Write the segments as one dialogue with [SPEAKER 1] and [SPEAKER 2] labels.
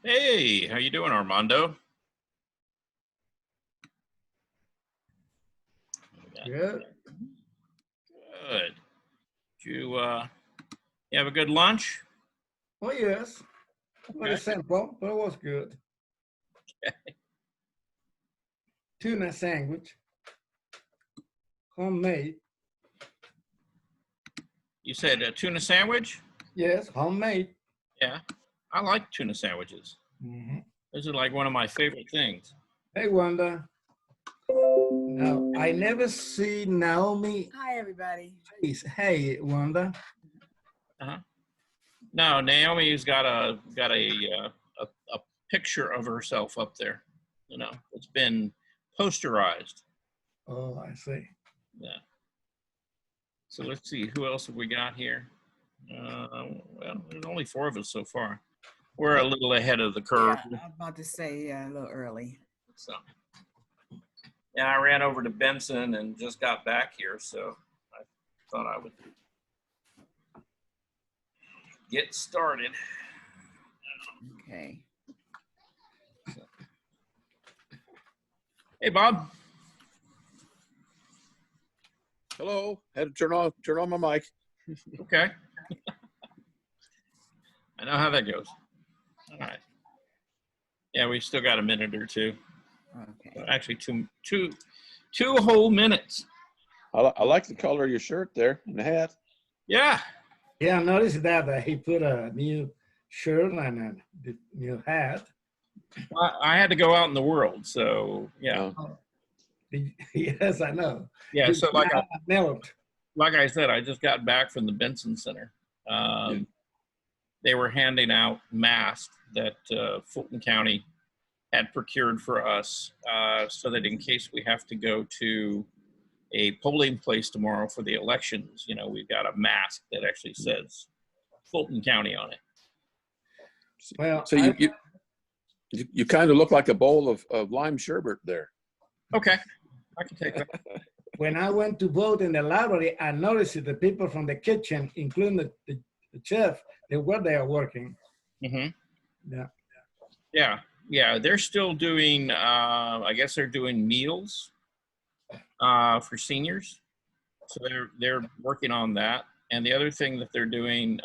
[SPEAKER 1] Hey, how you doing, Armando?
[SPEAKER 2] Yeah.
[SPEAKER 1] Good. Did you have a good lunch?
[SPEAKER 2] Oh, yes. Very
[SPEAKER 1] Okay.
[SPEAKER 2] simple, but it was good. Tuna sandwich, homemade.
[SPEAKER 1] You said a tuna sandwich?
[SPEAKER 2] Yes, homemade.
[SPEAKER 1] Yeah. I like tuna sandwiches.
[SPEAKER 2] Mhm.
[SPEAKER 1] Those are like one of my favorite things.
[SPEAKER 2] Hey, Wanda. Now, I never see Naomi
[SPEAKER 3] Hi, everybody.
[SPEAKER 2] face. Hey, Wanda.
[SPEAKER 1] Uh-huh. No, Naomi's got a picture of herself up there. You know, it's been posterized.
[SPEAKER 2] Oh, I see.
[SPEAKER 1] Yeah. So let's see, who else have we got here? Well, there's only four of us so far. We're a little ahead of the curve.
[SPEAKER 3] Yeah, I'm about to say a little early.
[SPEAKER 1] So, yeah, I ran over to Benson and just got back here, so I thought I would get started.
[SPEAKER 3] Okay.
[SPEAKER 1] Hey, Bob.
[SPEAKER 4] Hello. Had to turn on my mic.
[SPEAKER 1] Okay. I know how that goes. All right. Yeah, we still got a minute or two.
[SPEAKER 3] Okay.
[SPEAKER 1] Actually, two whole minutes.
[SPEAKER 4] I like the color of your shirt there and the hat.
[SPEAKER 1] Yeah.
[SPEAKER 2] Yeah, I noticed that he put a new shirt and a new hat.
[SPEAKER 1] I had to go out in the world, so yeah.
[SPEAKER 4] Oh,
[SPEAKER 2] Yes, I know.
[SPEAKER 1] Yeah, so
[SPEAKER 2] Melt.
[SPEAKER 1] like I said, I just got back from the Benson Center. They were handing out masks that Fulton County had procured for us, so that in case we have to go to a polling place tomorrow for the elections, you know, we've got a mask that actually says Fulton County on it.
[SPEAKER 2] Well,
[SPEAKER 4] so you kind of look like a bowl of lime sherbet there.
[SPEAKER 1] Okay, I can take that.
[SPEAKER 2] when I went to vote in the library, I noticed that the people from the kitchen, including the chef, they were there working.
[SPEAKER 1] Mm-hmm.
[SPEAKER 2] Yeah.
[SPEAKER 1] Yeah. They're still doing. I guess they're doing meals for seniors, so they're working on that. And the other thing that they're doing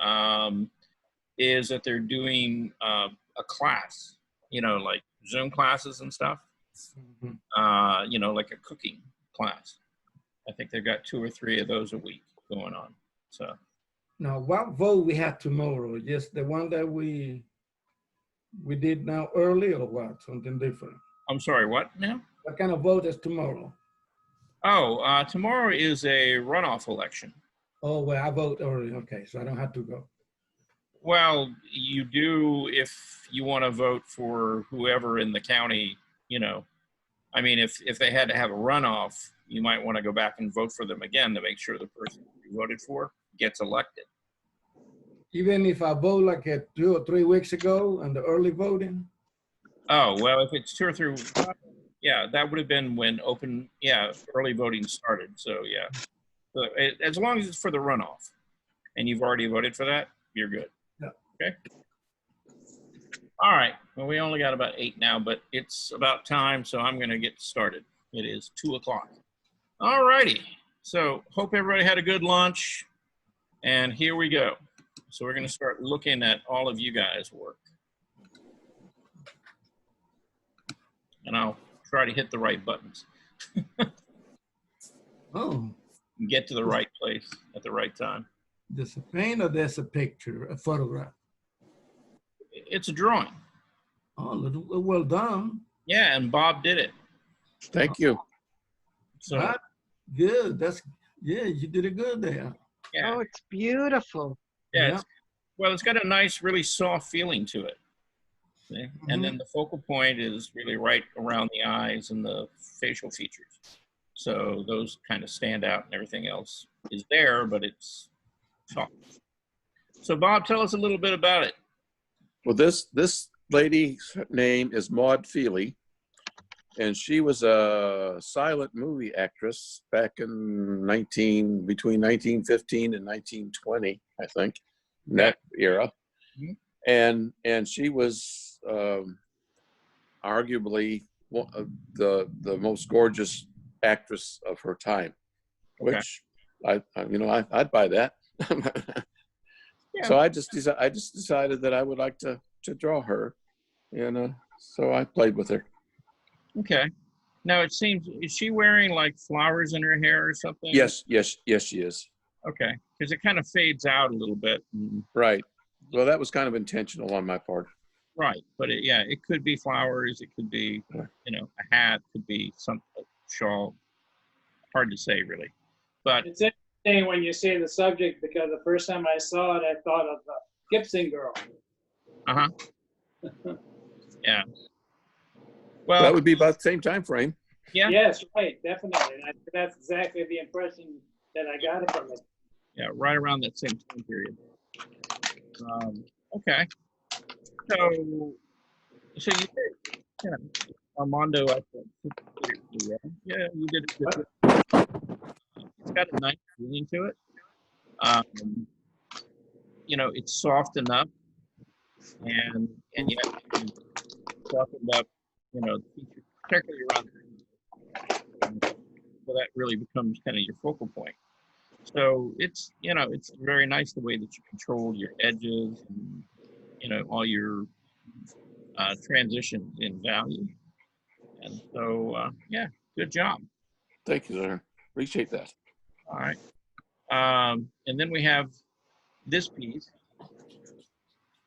[SPEAKER 1] is that they're doing a class. You know, like Zoom classes and stuff.
[SPEAKER 2] Mhm.
[SPEAKER 1] You know, like a cooking class. I think they've got 2 or 3 of those a week going on. So
[SPEAKER 2] Now, what vote we have tomorrow? Just the one that we did now early, or what? Something different?
[SPEAKER 1] I'm sorry, what now?
[SPEAKER 2] What kind of vote is tomorrow?
[SPEAKER 1] Oh, tomorrow is a runoff election.
[SPEAKER 2] Oh, well, I vote early. Okay, so I don't have to go.
[SPEAKER 1] Well, you do if you want to vote for whoever in the county, you know. I mean, if they had to have a runoff, you might want to go back and vote for them again to make sure the person you voted for gets elected.
[SPEAKER 2] Even if I vote like 2 or 3 weeks ago and the early voting?
[SPEAKER 1] Oh, well, if it's 2 or 3, yeah, that would have been when early voting started. So, yeah. So as long as it's for the runoff and you've already voted for that, you're good.
[SPEAKER 2] Yeah.
[SPEAKER 1] Okay. All right. Well, we only got about 8 now, but it's about time, so I'm going to get started. It is 2 o'clock. All righty. So hope everybody had a good lunch. And here we go. So we're going to start looking at all of you guys' work. And I'll try to hit the right buttons.
[SPEAKER 2] Oh,
[SPEAKER 1] And get to the right place at the right time.
[SPEAKER 2] there's a paint or there's a picture, a photograph?
[SPEAKER 1] It's a drawing.
[SPEAKER 2] Oh, well done.
[SPEAKER 1] Yeah, and Bob did it.
[SPEAKER 4] Thank you.
[SPEAKER 1] So
[SPEAKER 2] Right. Good. Yeah, you did it good there.
[SPEAKER 1] yeah,
[SPEAKER 5] Oh, it's beautiful.
[SPEAKER 1] yeah. It's got a nice, really soft feeling to it. See? And then the focal point is really right around the eyes and the facial features. So those kind of stand out, and everything else is there, but it's soft. So Bob, tell us a little bit about it.
[SPEAKER 4] Well, this lady's name is Maud Feely, and she was a silent movie actress back in between 1915 and 1920, I think, in that era.
[SPEAKER 1] Mhm.
[SPEAKER 4] And she was arguably the most gorgeous actress of her time,
[SPEAKER 1] Okay.
[SPEAKER 4] which I'd buy that.
[SPEAKER 1] Yeah.
[SPEAKER 4] So I just decided that I would like to draw her, and so I played with her.
[SPEAKER 1] Okay. Now it seems, is she wearing like flowers in her hair or something?
[SPEAKER 4] Yes, she is.
[SPEAKER 1] Okay. Because it kind of fades out a little bit.
[SPEAKER 4] Right. Well, that was kind of intentional on my part.
[SPEAKER 1] Right. But it could be flowers. It could be, a hat, could be some shawl. Hard to say, really. But
[SPEAKER 6] It's interesting when you say the subject because the first time I saw it, I thought of the Gibson Girl.
[SPEAKER 1] yeah.
[SPEAKER 4] That
[SPEAKER 1] Well,
[SPEAKER 4] would be about the same time frame.
[SPEAKER 1] yeah.
[SPEAKER 6] Yes, right, definitely. And that's exactly the impression that I got from it.
[SPEAKER 1] Yeah, right around that same time period. Okay. So you did, Armando, I think. Yeah, you did it good. It's got a nice feeling to it. It's soft enough, and yet it's softened up, the features, particularly around so that really becomes kind of your focal point. So it's very nice the way that you control your edges and, all your transitions in value. And so, good job.
[SPEAKER 4] Thank you, sir. Appreciate that.
[SPEAKER 1] All right. And then we have this piece,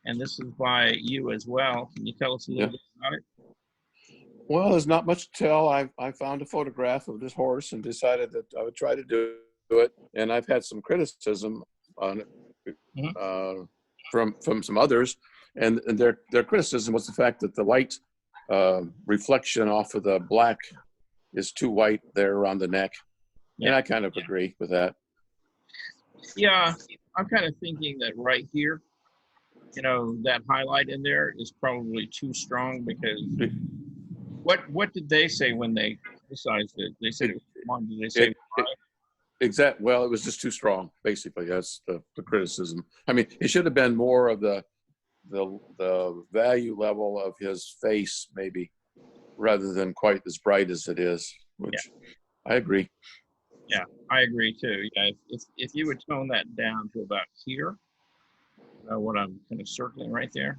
[SPEAKER 1] and this is by you as well. Can you tell us a little bit about it?
[SPEAKER 4] Well, there's not much to tell. I found a photograph of this horse and decided that I would try to do it. And I've had some criticism on it from some others, and their criticism was the fact that the light reflection off of the black is too white there around the neck.
[SPEAKER 1] Yeah.
[SPEAKER 4] And I kind of agree with that.
[SPEAKER 1] Yeah, I'm kind of thinking that right here, that highlight in there is probably too strong because what did they say when they criticized it? They said it was wrong. Did they say
[SPEAKER 4] Well, it was just too strong, basically. That's the criticism. I mean, it should have been more of the value level of his face, maybe, rather than quite as bright as it is, which I agree.
[SPEAKER 1] Yeah, I agree too. Yeah, if you would tone that down to about here, what I'm kind of circling right there,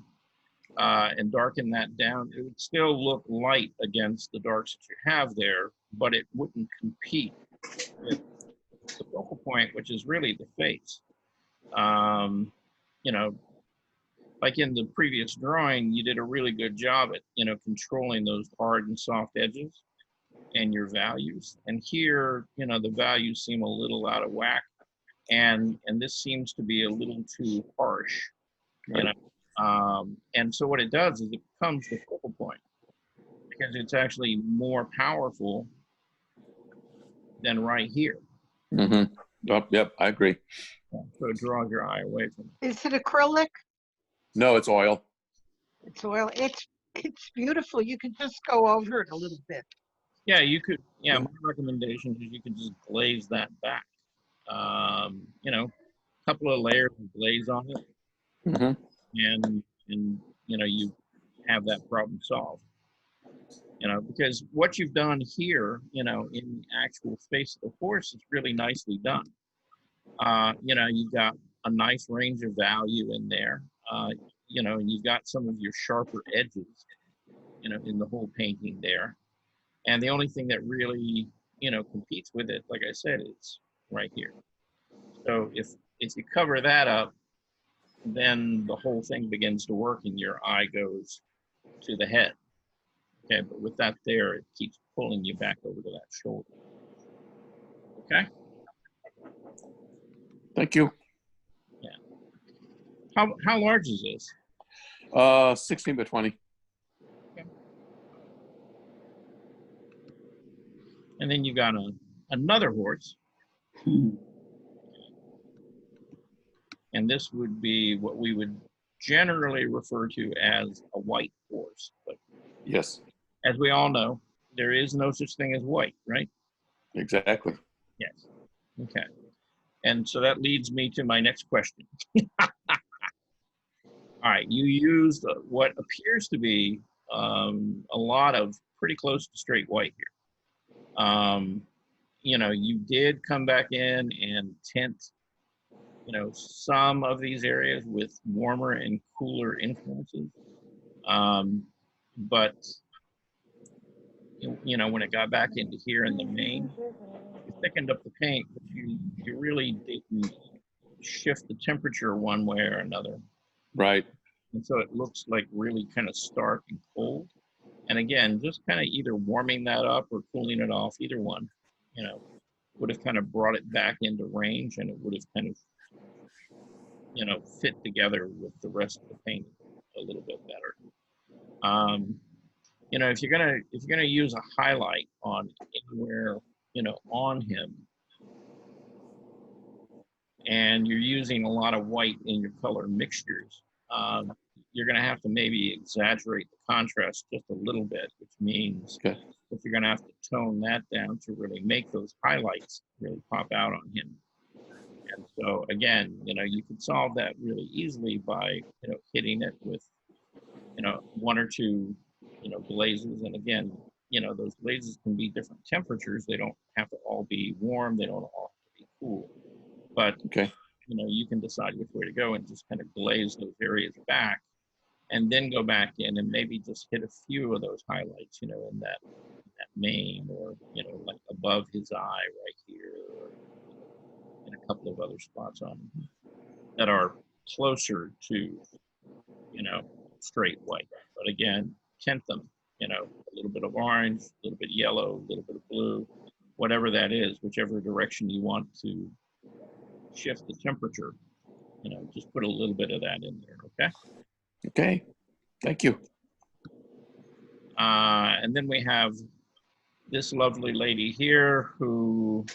[SPEAKER 1] and darken that down, it would still look light against the darks that you have there, but it wouldn't compete with the focal point, which is really the face. Like in the previous drawing, you did a really good job at, controlling those hard and soft edges and your values. And here, the values seem a little out of whack, and this seems to be a little too harsh, and so what it does is it becomes the focal point because it's actually more powerful than right here.
[SPEAKER 4] Mm-hmm. Yep, I agree.
[SPEAKER 1] So it draws your eye away from it.
[SPEAKER 5] Is it acrylic?
[SPEAKER 4] No, it's oil.
[SPEAKER 5] It's oil. It's beautiful. You can just go over it a little bit.
[SPEAKER 1] Yeah, you could. Yeah, my recommendation is you could just glaze that back. A couple of layers of glaze on it, and you have that problem solved. Because what you've done here, in the actual face of the horse is really nicely done. You've got a nice range of value in there. And you've got some of your sharper edges, in the whole painting there. And the only thing that really, competes with it, like I said, is right here. So if you cover that up, then the whole thing begins to work and your eye goes to the head. Okay, but with that there, it keeps pulling you back over to that shoulder. Okay?
[SPEAKER 4] Thank you.
[SPEAKER 1] Yeah. How large is this?
[SPEAKER 4] 16 by 20.
[SPEAKER 1] Okay. And then you got another horse. And this would be what we would generally refer to as a white horse. But
[SPEAKER 4] Yes,
[SPEAKER 1] as we all know, there is no such thing as white, right?
[SPEAKER 4] exactly.
[SPEAKER 1] Yes. Okay. And so that leads me to my next question. All All right, you used what appears to be a lot of pretty close to straight white here. You know, you did come back in and tint, you know, some of these areas with warmer and cooler influences. But, you know, when it got back into here in the main, you thickened up the paint, but you really didn't shift the temperature one way or another.
[SPEAKER 4] Right.
[SPEAKER 1] And so it looks like really kind of stark and cold. And again, just kind of either warming that up or cooling it off, either one, you know, would have kind of brought it back into range, and it would have kind of, you know, fit together with the rest of the paint a little bit better. You know, if you're gonna use a highlight on anywhere, you know, on him, and you're using a lot of white in your color mixtures, you're going to have to maybe exaggerate the contrast just a little bit, which means
[SPEAKER 4] Okay.
[SPEAKER 1] if you're going to have to tone that down to really make those highlights really pop out on him. And so again, you know, you could solve that really easily by, you know, hitting it with, you know, one or two, you know, glazes. And again, you know, those glazes can be different temperatures. They don't have to all be warm. They don't all have to be cool. But,
[SPEAKER 4] Okay.
[SPEAKER 1] you know, you can decide which way to go and just kind of glaze those areas back, and then go back in and maybe just hit a few of those highlights, you know, in that main, or, you know, like above his eye right here, or in a couple of other spots on him that are closer to, you know, straight white. But again, tint them, you know, a little bit of orange, a little bit of yellow, a little bit of blue, whatever that is, whichever direction you want to shift the temperature, you know, just put a little bit of that in there, okay?
[SPEAKER 4] Okay. Thank you.
[SPEAKER 1] And then we have this lovely lady here who,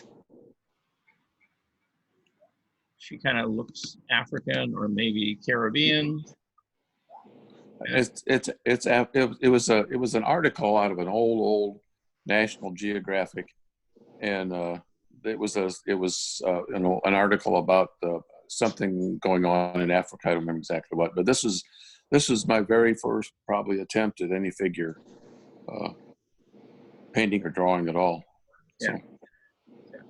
[SPEAKER 1] she kind of looks African or maybe Caribbean.
[SPEAKER 4] It was an article out of an old National Geographic, and it was you know, an article about something going on in Africa. I don't remember exactly what, but this was my very first probably attempt at any figure painting or drawing at all. So.
[SPEAKER 1] Yeah.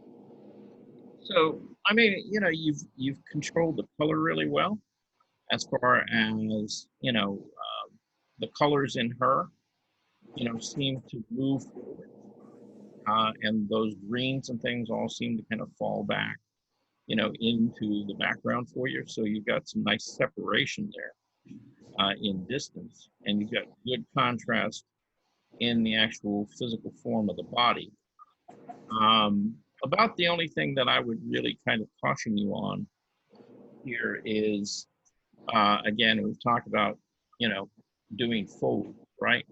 [SPEAKER 1] So I mean, you know, you've controlled the color really well, as far as, you know, the colors in her, you know, seem to move forward, and those greens and things all seem to kind of fall back, you know, into the background for you. So you've got some nice separation there in distance, and you've got good contrast in the actual physical form of the body. About the only thing that I would really kind of caution you on here is, again, we've talked about, you know, doing fold, right?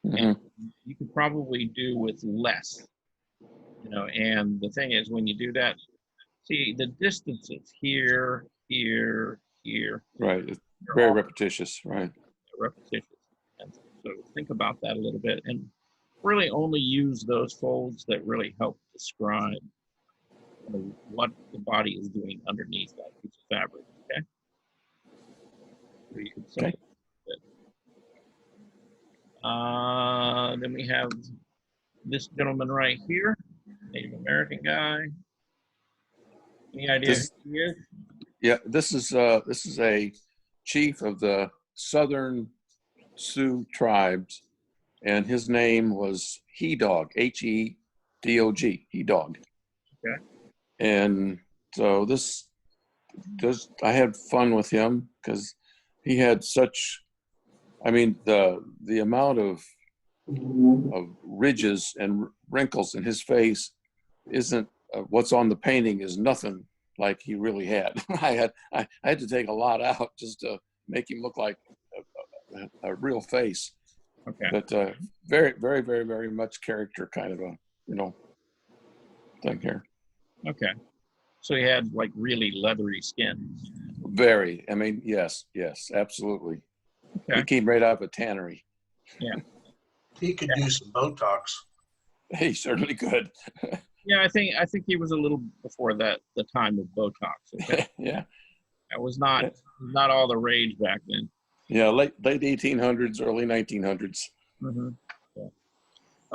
[SPEAKER 4] Mhm.
[SPEAKER 1] And you could probably do with less, you know, and the thing is, when you do that, see the distances here, here, here,
[SPEAKER 4] Right. It's
[SPEAKER 1] they're
[SPEAKER 4] very
[SPEAKER 1] all
[SPEAKER 4] repetitious. Right.
[SPEAKER 1] repetitious. And so think about that a little bit, and really only use those folds that really help describe, you know, what the body is doing underneath that piece of fabric, okay? So you can
[SPEAKER 4] Okay.
[SPEAKER 1] Then we have this gentleman right here, Native American guy. Any idea
[SPEAKER 4] This-
[SPEAKER 1] who he is?
[SPEAKER 4] Yeah. This is a chief of the Southern Sioux tribes, and his name was He Dog, Hedog, He Dog.
[SPEAKER 1] Okay.
[SPEAKER 4] And so I had fun with him because he had such, I mean, the amount of ridges and wrinkles in his face isn't what's on the painting is nothing like he really had. I had to take a lot out just to make him look like a real face.
[SPEAKER 1] Okay.
[SPEAKER 4] But very, very, very, very much character kind of a, you know, thing here.
[SPEAKER 1] Okay. So he had like really leathery skin.
[SPEAKER 4] Very. I mean, yes, absolutely.
[SPEAKER 1] Okay.
[SPEAKER 4] He came right out of a tannery.
[SPEAKER 7] He could use some Botox.
[SPEAKER 4] He certainly could.
[SPEAKER 1] Yeah, I think he was a little before that, the time of Botox. Okay?
[SPEAKER 4] Yeah.
[SPEAKER 1] That was not all the rage back then.
[SPEAKER 4] Yeah, late 1800s, early 1900s.
[SPEAKER 1] Mhm. Yeah.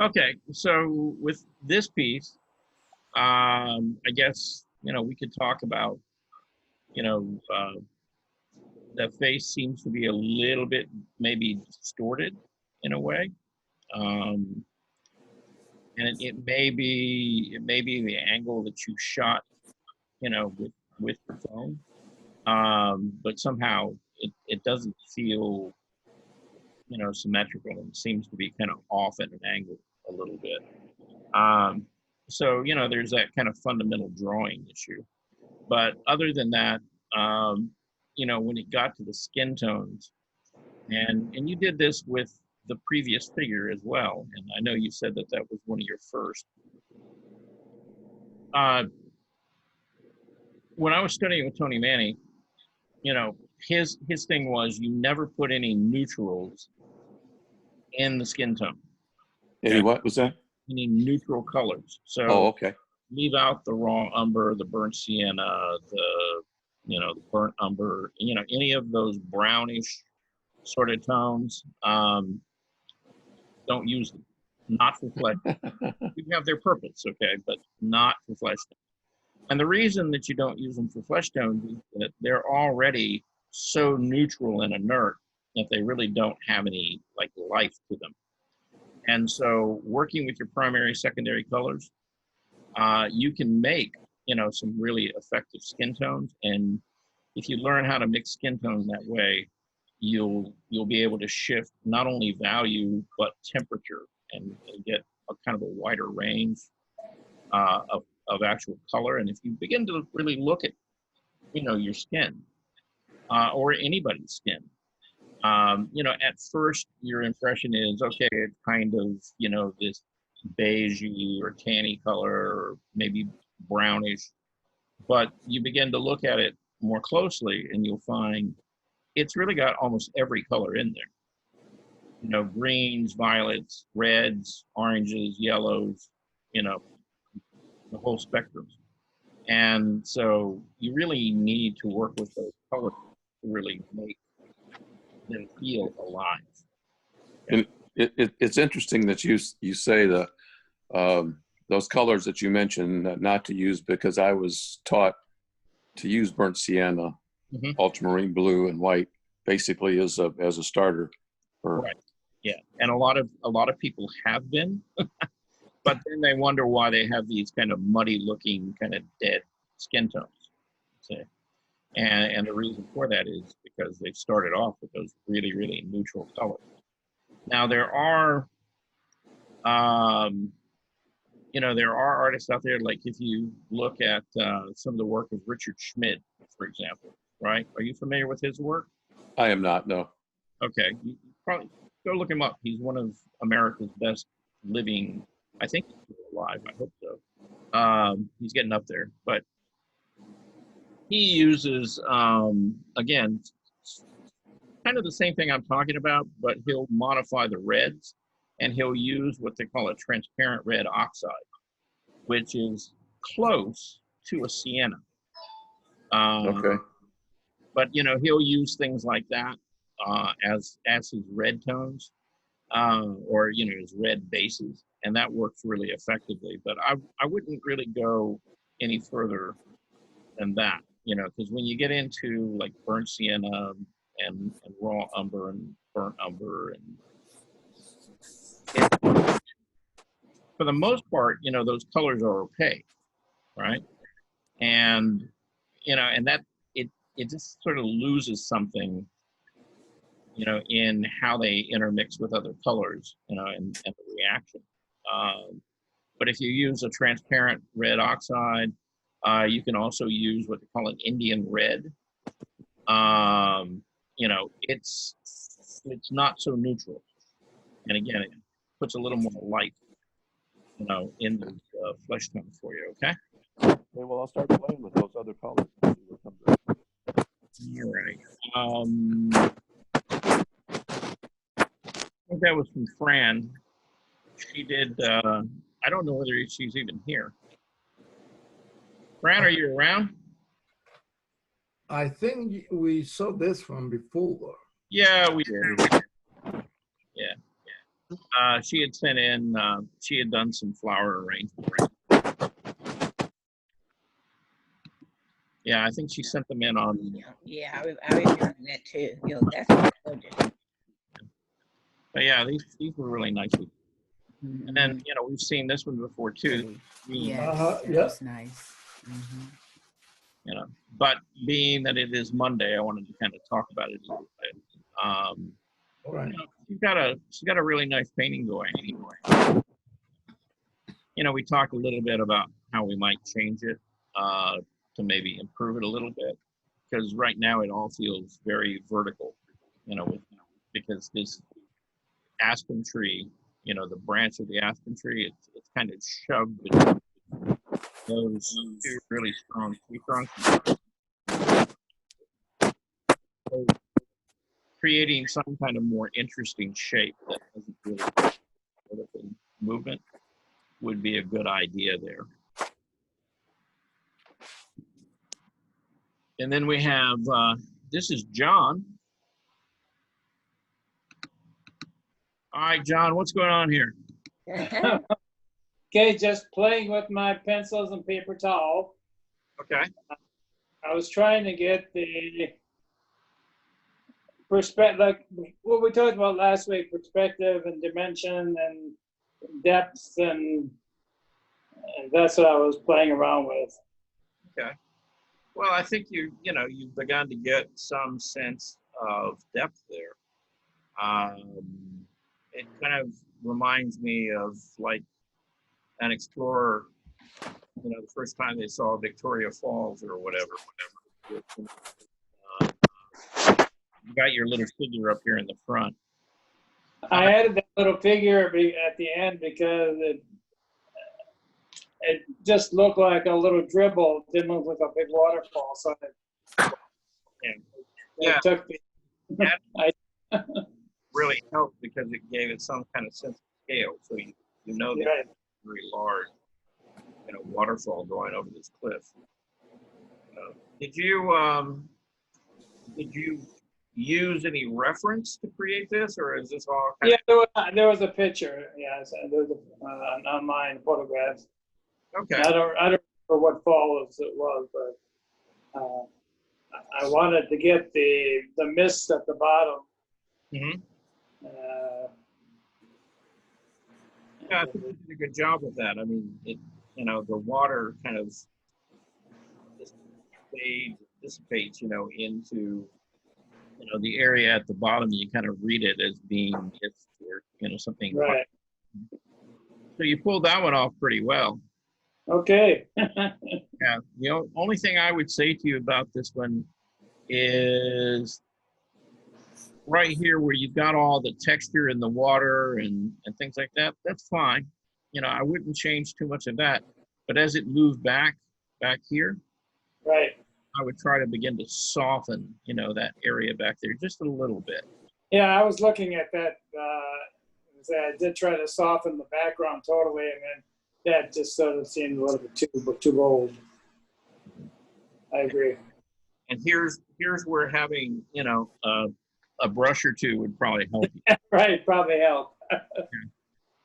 [SPEAKER 1] Okay, so with this piece, I guess, we could talk about, you know, the face seems to be a little bit maybe distorted in a way. Um, and it may be the angle that you shot, with the phone. But somehow it doesn't feel, symmetrical, and seems to be kind of off at an angle a little bit. So, there's that kind of fundamental drawing issue. But other than that, when it got to the skin tones, and you did this with the previous figure as well, and I know you said that was one of your first. When I was studying with Tony Manny, his thing was you never put any neutrals in the skin tone.
[SPEAKER 4] Any what was that?
[SPEAKER 1] Any neutral colors. So
[SPEAKER 4] Oh, okay.
[SPEAKER 1] leave out the raw umber, the burnt sienna, the burnt umber, any of those brownish sort of tones. Don't use them. Not for flesh. You have their purpose, okay, but not for flesh tones. And the reason that you don't use them for flesh tones is that they're already so neutral and inert that they really don't have any life to them. And so working with your primary, secondary colors, you can make, some really effective skin tones. And if you learn how to mix skin tones that way, you'll be able to shift not only value, but temperature, and get a kind of a wider range of actual color. And if you begin to really look at, your skin, or anybody's skin, at first your impression is, okay, it's kind of, this beigey or tanny color, or maybe brownish, but you begin to look at it more closely and you'll find it's really got almost every color in there. Greens, violets, reds, oranges, yellows, the whole spectrum. And so you really need to work with those colors to really make them feel alive.
[SPEAKER 4] And it's interesting that you say that those colors that you mentioned not to use, because I was taught to use burnt sienna, ultramarine blue, and white basically as a starter.
[SPEAKER 1] Right. Yeah, and a lot of people have been, but then they wonder why they have these kind of muddy looking, kind of dead skin tones. See? And the reason for that is because they've started off with those really, really neutral colors. Now there are, there are artists out there, like if you look at some of the work of Richard Schmid, for example, right? Are you familiar with his work?
[SPEAKER 4] I am not, no.
[SPEAKER 1] Okay, you probably go look him up. He's one of America's best living, I think he's still alive, I hope so. He's getting up there, but he uses, again, kind of the same thing I'm talking about, but he'll modify the reds, and he'll use what they call a transparent red oxide, which is close to a sienna.
[SPEAKER 4] Okay.
[SPEAKER 1] But, he'll use things like that as his red tones, or, his red bases, and that works really effectively. But I wouldn't really go any further than that, because when you get into like burnt sienna and raw umber and burnt umber, and for the most part, those colors are opaque, right? And and that it just sort of loses something, in how they intermix with other colors, and the reaction. But if you use a transparent red oxide, you can also use what they call an Indian red. It's not so neutral, and again, it puts a little more light, in the flesh tones for you. Okay.
[SPEAKER 4] Okay, well, I'll start playing with those other colors and see what comes up.
[SPEAKER 1] All right. I think that was from Fran. She did. I don't know whether she's even here. Fran, are you around?
[SPEAKER 2] I think we saw this from before.
[SPEAKER 1] Yeah, we did. Yeah. She had sent in, she had done some flower arrangements. Yeah, I think she sent them in on,
[SPEAKER 8] Yeah, I remember that too. That's gorgeous.
[SPEAKER 1] but yeah, these were really nice. And then, we've seen this one before too.
[SPEAKER 3] Yes, that
[SPEAKER 2] yeah.
[SPEAKER 3] was nice. Mhm.
[SPEAKER 1] But being that it is Monday, I wanted to kind of talk about it a little bit.
[SPEAKER 2] All right.
[SPEAKER 1] She's got a really nice painting going anyway. We talked a little bit about how we might change it to maybe improve it a little bit, because right now it all feels very vertical, because this aspen tree, the branch of the aspen tree, it's kind of shoved between those two really strong tree trunks, so creating some kind of more interesting shape that doesn't really vertical movement would be a good idea there. And then we have, this is John. All right, John, what's going on here?
[SPEAKER 6] Okay, just playing with my pencils and paper towel.
[SPEAKER 1] Okay.
[SPEAKER 6] I was trying to get the perspective, like what we talked about last week, perspective and dimension and depth, and that's what I was playing around with.
[SPEAKER 1] Okay. Well, I think you've begun to get some sense of depth there. It kind of reminds me of like an explorer, the first time they saw Victoria Falls or whatever. You got your little figure up here in the front.
[SPEAKER 6] I added that little figure at the end because it just looked like a little dribble. It didn't look like a big waterfall. So it took the,
[SPEAKER 1] really helped because it gave it some kind of sense of scale. So that
[SPEAKER 6] right.
[SPEAKER 1] it's a very large, waterfall going over this cliff. Did you use any reference to create this, or is this all kind
[SPEAKER 6] There was a picture. Yes, there was an online photograph.
[SPEAKER 1] Okay.
[SPEAKER 6] I don't remember what falls it was, but I wanted to get the mist at the bottom.
[SPEAKER 1] Mm-hmm. Yeah, I think you did a good job with that. I mean, the water kind of dissipates, into, the area at the bottom. You kind of read it as being mist or, something.
[SPEAKER 6] Right.
[SPEAKER 1] So you pulled that one off pretty well.
[SPEAKER 6] Okay.
[SPEAKER 1] Yeah. The only thing I would say to you about this one is right here where you've got all the texture in the water and things like that. That's fine. I wouldn't change too much of that. But as it moved back here,
[SPEAKER 6] Right.
[SPEAKER 1] I would try to begin to soften, that area back there just a little bit.
[SPEAKER 6] Yeah, I was looking at that. I did try to soften the background totally, and then that just sort of seemed a little bit too bold. I agree.
[SPEAKER 1] And here's where having, a brush or two would probably help you.
[SPEAKER 6] Right, probably help.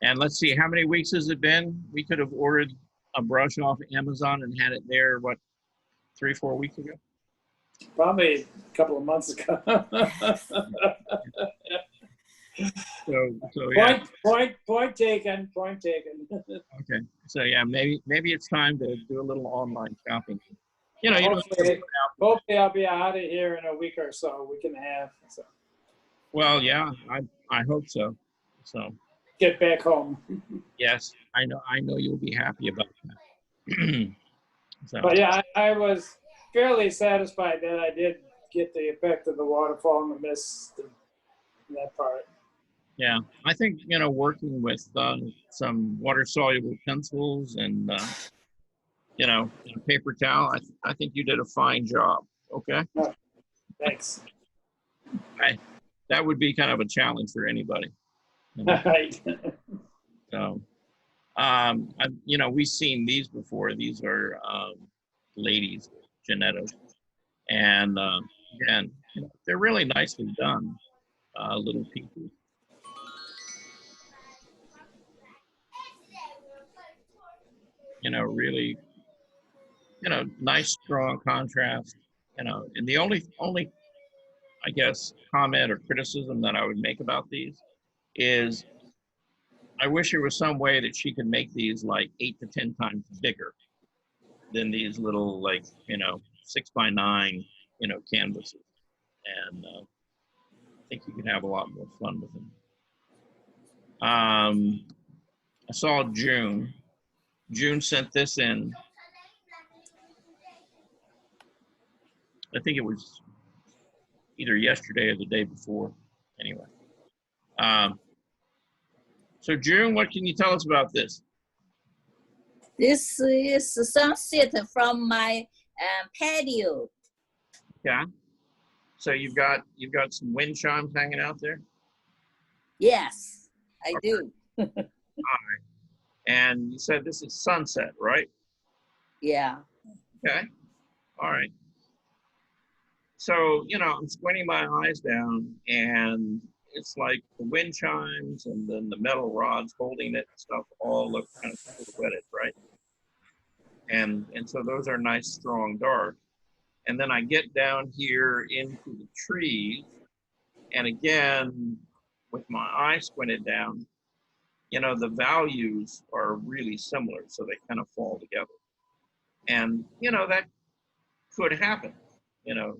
[SPEAKER 1] And let's see, how many weeks has it been? We could have ordered a brush off Amazon and had it there, 3-4 weeks ago?
[SPEAKER 6] Probably a couple of months ago.
[SPEAKER 1] So yeah.
[SPEAKER 6] Point taken.
[SPEAKER 1] Okay. So yeah, maybe it's time to do a little online shopping.
[SPEAKER 6] Hopefully I'll be out of here in a week or so, week and a half. So.
[SPEAKER 1] Well, yeah, I hope so. So.
[SPEAKER 6] Get back home.
[SPEAKER 1] Yes, I know you'll be happy about that. So.
[SPEAKER 6] But yeah, I was fairly satisfied that I did get the effect of the waterfall and the mist and that part.
[SPEAKER 1] Yeah, I think, working with some water-soluble pencils and, paper towel, I think you did a fine job. Okay?
[SPEAKER 6] Thanks.
[SPEAKER 1] That would be kind of a challenge for anybody.
[SPEAKER 6] Right.
[SPEAKER 1] So, we've seen these before. These are ladies, Janettas. And, again, they're really nicely done. little pieces. You know, really, you know, nice, strong contrast. You know, and the only, I guess, comment or criticism that I would make about these is I wish there was some way that she could make these like 8 to 10 times bigger than these little, like, you know, 6x9, you know, canvases. And I think you could have a lot more fun with them. I saw June. June sent this in. I think it was either yesterday or the day before. Anyway. So June, what can you tell us about this?
[SPEAKER 9] This is sunset from my patio.
[SPEAKER 1] Yeah. So you've got some wind chimes hanging out there?
[SPEAKER 9] Yes, I do.
[SPEAKER 1] All right. And you said this is sunset, right?
[SPEAKER 9] Yeah.
[SPEAKER 1] Okay. All right. So, you know, I'm squinting my eyes down and it's like the wind chimes and then the metal rods holding it and stuff all look kind of silhouetted, right? And so those are nice, strong, dark. And then I get down here into the trees, and again, with my eye squinted down, you know, the values are really similar, so they kind of fall together. And, you know, that could happen, you know.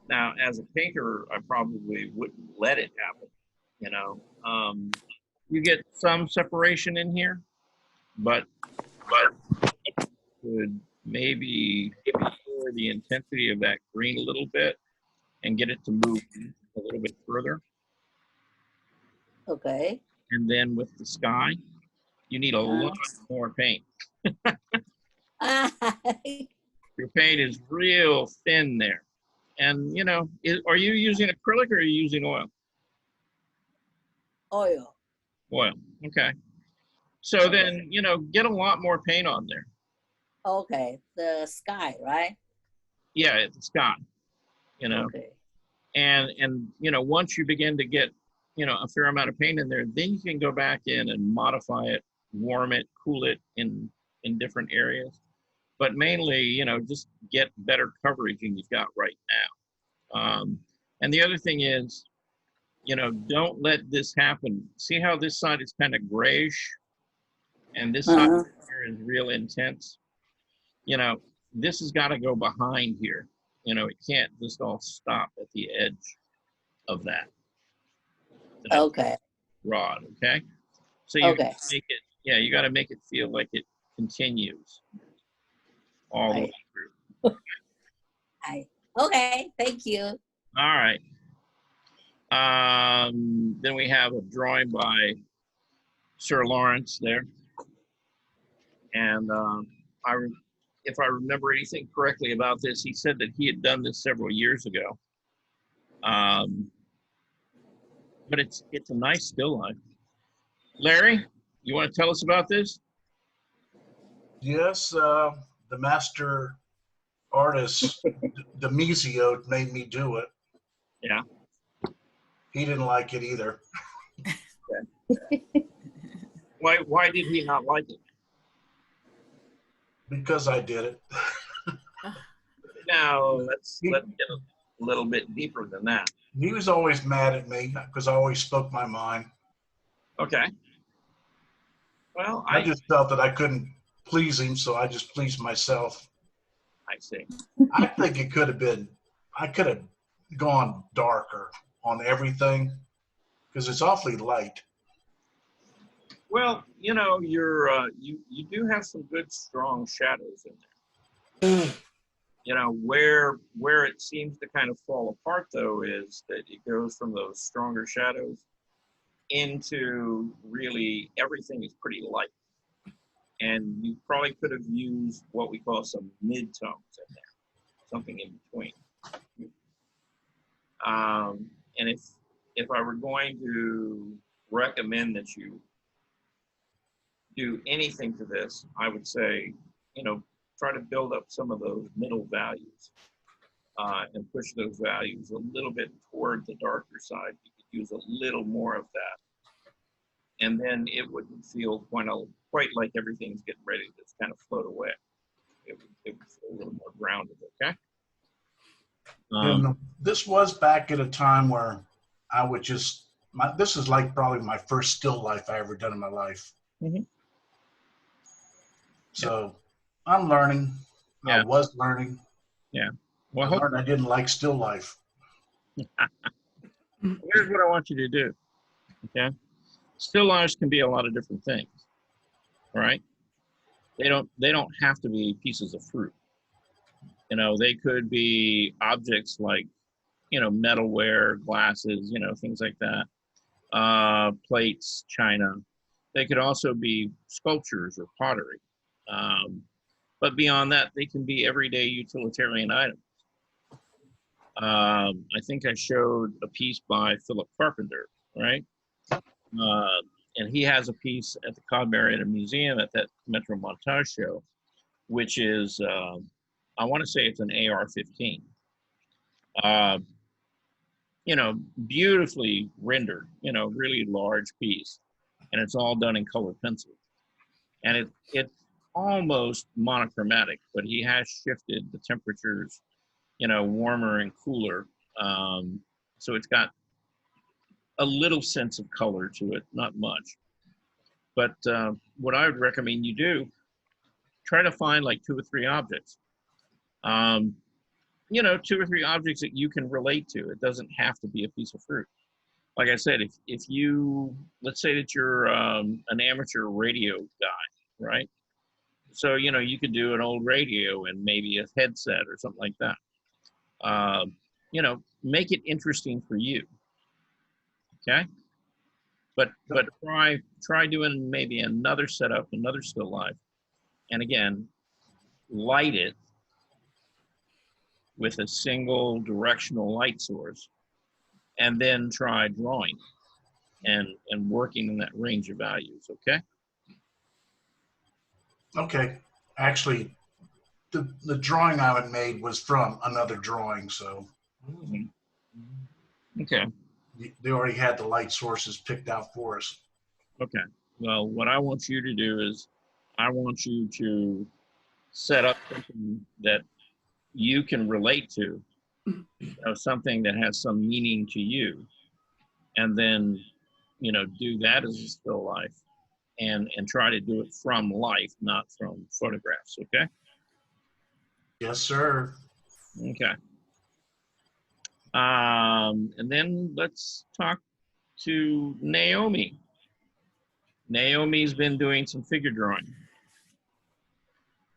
[SPEAKER 1] Now, as a painter, I probably wouldn't let it happen, you know. You get some separation in here, but could maybe lower the intensity of that green a little bit and get it to move a little bit further.
[SPEAKER 9] Okay.
[SPEAKER 1] And then with the sky, you need a lot more paint. Your paint is real thin there. And, you know, are you using acrylic or are you using oil?
[SPEAKER 9] Oil.
[SPEAKER 1] Oil, okay. So then, you know, get a lot more paint on there.
[SPEAKER 9] Okay, the sky, right?
[SPEAKER 1] Yeah, it's the sky, you know.
[SPEAKER 9] Okay.
[SPEAKER 1] And you know, once you begin to get, you know, a fair amount of paint in there, then you can go back in and modify it, warm it, cool it in different areas. But mainly, you know, just get better coverage than you've got right now. And the other thing is, you know, don't let this happen. See how this side is kind of grayish and this side here is real intense? You know, this has got to go behind here. You know, it can't just all stop at the edge of that.
[SPEAKER 9] Okay.
[SPEAKER 1] Rod, okay? So you make it, yeah, you got to make it feel like it continues all the way through.
[SPEAKER 9] Okay, thank you.
[SPEAKER 1] All right. Then we have a drawing by Sir Lawrence there. And if I remember anything correctly about this, he said that he had done this several years ago. But it's a nice still life. Larry, you want to tell us about this?
[SPEAKER 7] Yes, the master artist, Demizio, made me do it.
[SPEAKER 1] Yeah.
[SPEAKER 7] He didn't like it either.
[SPEAKER 1] Why did he not like it?
[SPEAKER 7] Because I did it.
[SPEAKER 1] Now, let's get a little bit deeper than that.
[SPEAKER 7] He was always mad at me because I always spoke my mind.
[SPEAKER 1] Okay. Well,
[SPEAKER 7] I just felt that I couldn't please him, so I just pleased myself.
[SPEAKER 1] I see.
[SPEAKER 7] I think it could have been, I could have gone darker on everything because it's awfully light.
[SPEAKER 1] Well, you know, you do have some good strong shadows in there. You know, where it seems to kind of fall apart though is that it goes from those stronger shadows into really everything is pretty light. And you probably could have used what we call some mid-tones in there, something in between. And if I were going to recommend that you do anything to this, I would say, you know, try to build up some of those middle values and push those values a little bit toward the darker side. You could use a little more of that. And then it wouldn't feel quite like everything's getting ready to just kind of float away. It would feel a little more grounded, okay?
[SPEAKER 7] And this was back at a time where I would just, this is like probably my first still life I ever done in my life.
[SPEAKER 1] Mhm.
[SPEAKER 7] So I'm learning.
[SPEAKER 1] Yeah.
[SPEAKER 7] I was learning.
[SPEAKER 1] Yeah.
[SPEAKER 7] I
[SPEAKER 1] Well,
[SPEAKER 7] learned I didn't like still life.
[SPEAKER 1] here's what I want you to do, okay? Still lifes can be a lot of different things, right? They don't have to be pieces of fruit. You know, they could be objects like, you know, metalware, glasses, you know, things like that, plates, china. They could also be sculptures or pottery. But beyond that, they can be everyday utilitarian items. I think I showed a piece by Philip Carpenter, right? And he has a piece at the Cobb Marietta Museum at that Metro Montage show, which is, I want to say it's an AR-15. You know, beautifully rendered, you know, really large piece. And it's all done in color pencil. And it's almost monochromatic, but he has shifted the temperatures, you know, warmer and cooler. So it's got a little sense of color to it, not much. But what I would recommend you do, try to find like 2 or 3 objects. You know, 2 or 3 objects that you can relate to. It doesn't have to be a piece of fruit. Like I said, if you, let's say that you're an amateur radio guy, right? So, you know, you could do an old radio and maybe a headset or something like that. You know, make it interesting for you. Okay? But try doing maybe another setup, another still life. And again, light it with a single directional light source, and then try drawing and working in that range of values, okay?
[SPEAKER 7] Okay. Actually, the drawing I had made was from another drawing, so
[SPEAKER 1] Okay,
[SPEAKER 7] they already had the light sources picked out for us.
[SPEAKER 1] okay. Well, what I want you to do is I want you to set up something that you can relate to, you know, something that has some meaning to you, and then, you know, do that as a still life and try to do it from life, not from photographs, okay?
[SPEAKER 7] Yes, sir.
[SPEAKER 1] Okay. And then let's talk to Naomi. Naomi's been doing some figure drawing.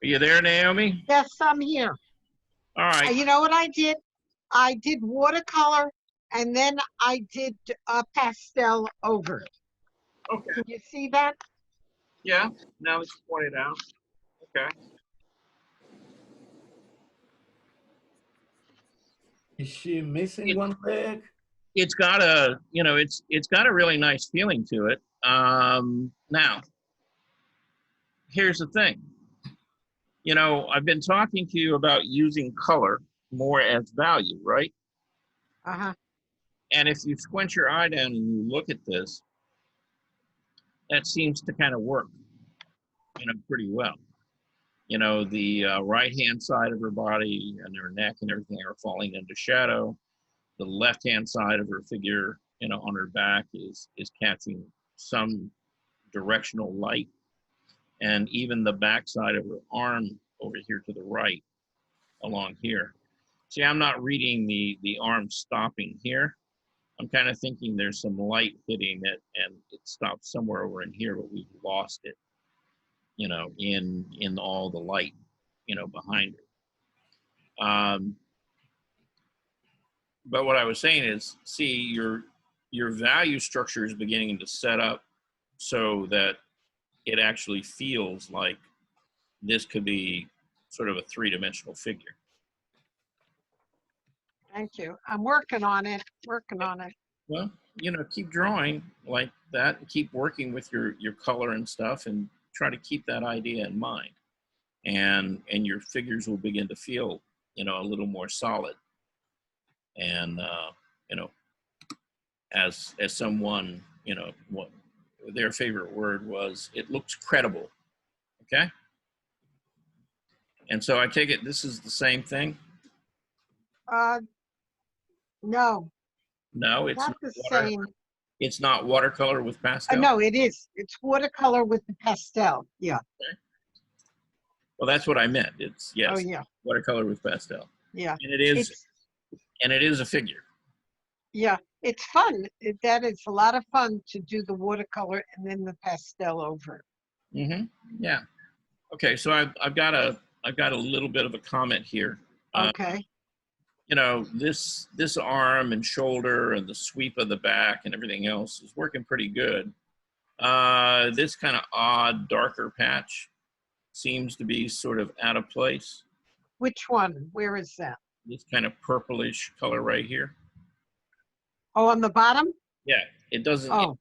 [SPEAKER 1] Are you there, Naomi?
[SPEAKER 5] Yes, I'm here.
[SPEAKER 1] All right.
[SPEAKER 5] You know what I did? I did watercolor and then I did pastel over it.
[SPEAKER 1] Okay.
[SPEAKER 5] Can you see that?
[SPEAKER 1] Yeah. Now let's point it out. Okay.
[SPEAKER 2] Is she missing one leg?
[SPEAKER 1] It's got a, you know, it's got a really nice feeling to it. Now, here's the thing. You know, I've been talking to you about using color more as value, right?
[SPEAKER 5] Uh-huh.
[SPEAKER 1] And if you squint your eye down and you look at this, that seems to kind of work, you know, pretty well. You know, the right-hand side of her body and her neck and everything are falling into shadow. The left-hand side of her figure, you know, on her back is catching some directional light. And even the back side of her arm over here to the right, along here. See, I'm not reading the arm stopping here. I'm kind of thinking there's some light hitting it and it stops somewhere over in here, but we've lost it, you know, in all the light, you know, behind her. But what I was saying is, see, your value structure is beginning to set up so that it actually feels like this could be sort of a 3-dimensional figure.
[SPEAKER 5] Thank you. I'm working on it,
[SPEAKER 1] Well, you know, keep drawing like that, and keep working with your color and stuff, and try to keep that idea in mind. And your figures will begin to feel, you know, a little more solid. And, you know, as someone, you know, what their favorite word was, it looks credible. Okay. And so I take it this is the same thing.
[SPEAKER 5] No,
[SPEAKER 1] No, it's
[SPEAKER 5] not
[SPEAKER 1] not
[SPEAKER 5] the
[SPEAKER 1] water,
[SPEAKER 5] same.
[SPEAKER 1] it's not watercolor with pastel.
[SPEAKER 5] No, it is. It's watercolor with the pastel. Yeah.
[SPEAKER 1] Well, that's what I meant. It's yes,
[SPEAKER 5] Oh, yeah.
[SPEAKER 1] watercolor with pastel,
[SPEAKER 5] Yeah.
[SPEAKER 1] and it is,
[SPEAKER 5] It's,
[SPEAKER 1] and it is a figure.
[SPEAKER 5] yeah, it's fun. That is a lot of fun to do the watercolor and then the pastel over.
[SPEAKER 1] Mm-hmm. Yeah. Okay, so I've got a little bit of a comment here.
[SPEAKER 5] Okay.
[SPEAKER 1] You know, this arm and shoulder and the sweep of the back and everything else is working pretty good. This kind of odd darker patch seems to be sort of out of place.
[SPEAKER 5] Which one? Where is that?
[SPEAKER 1] This kind of purplish color right here.
[SPEAKER 5] Oh, on the bottom?
[SPEAKER 1] Yeah, it doesn't.
[SPEAKER 5] Oh.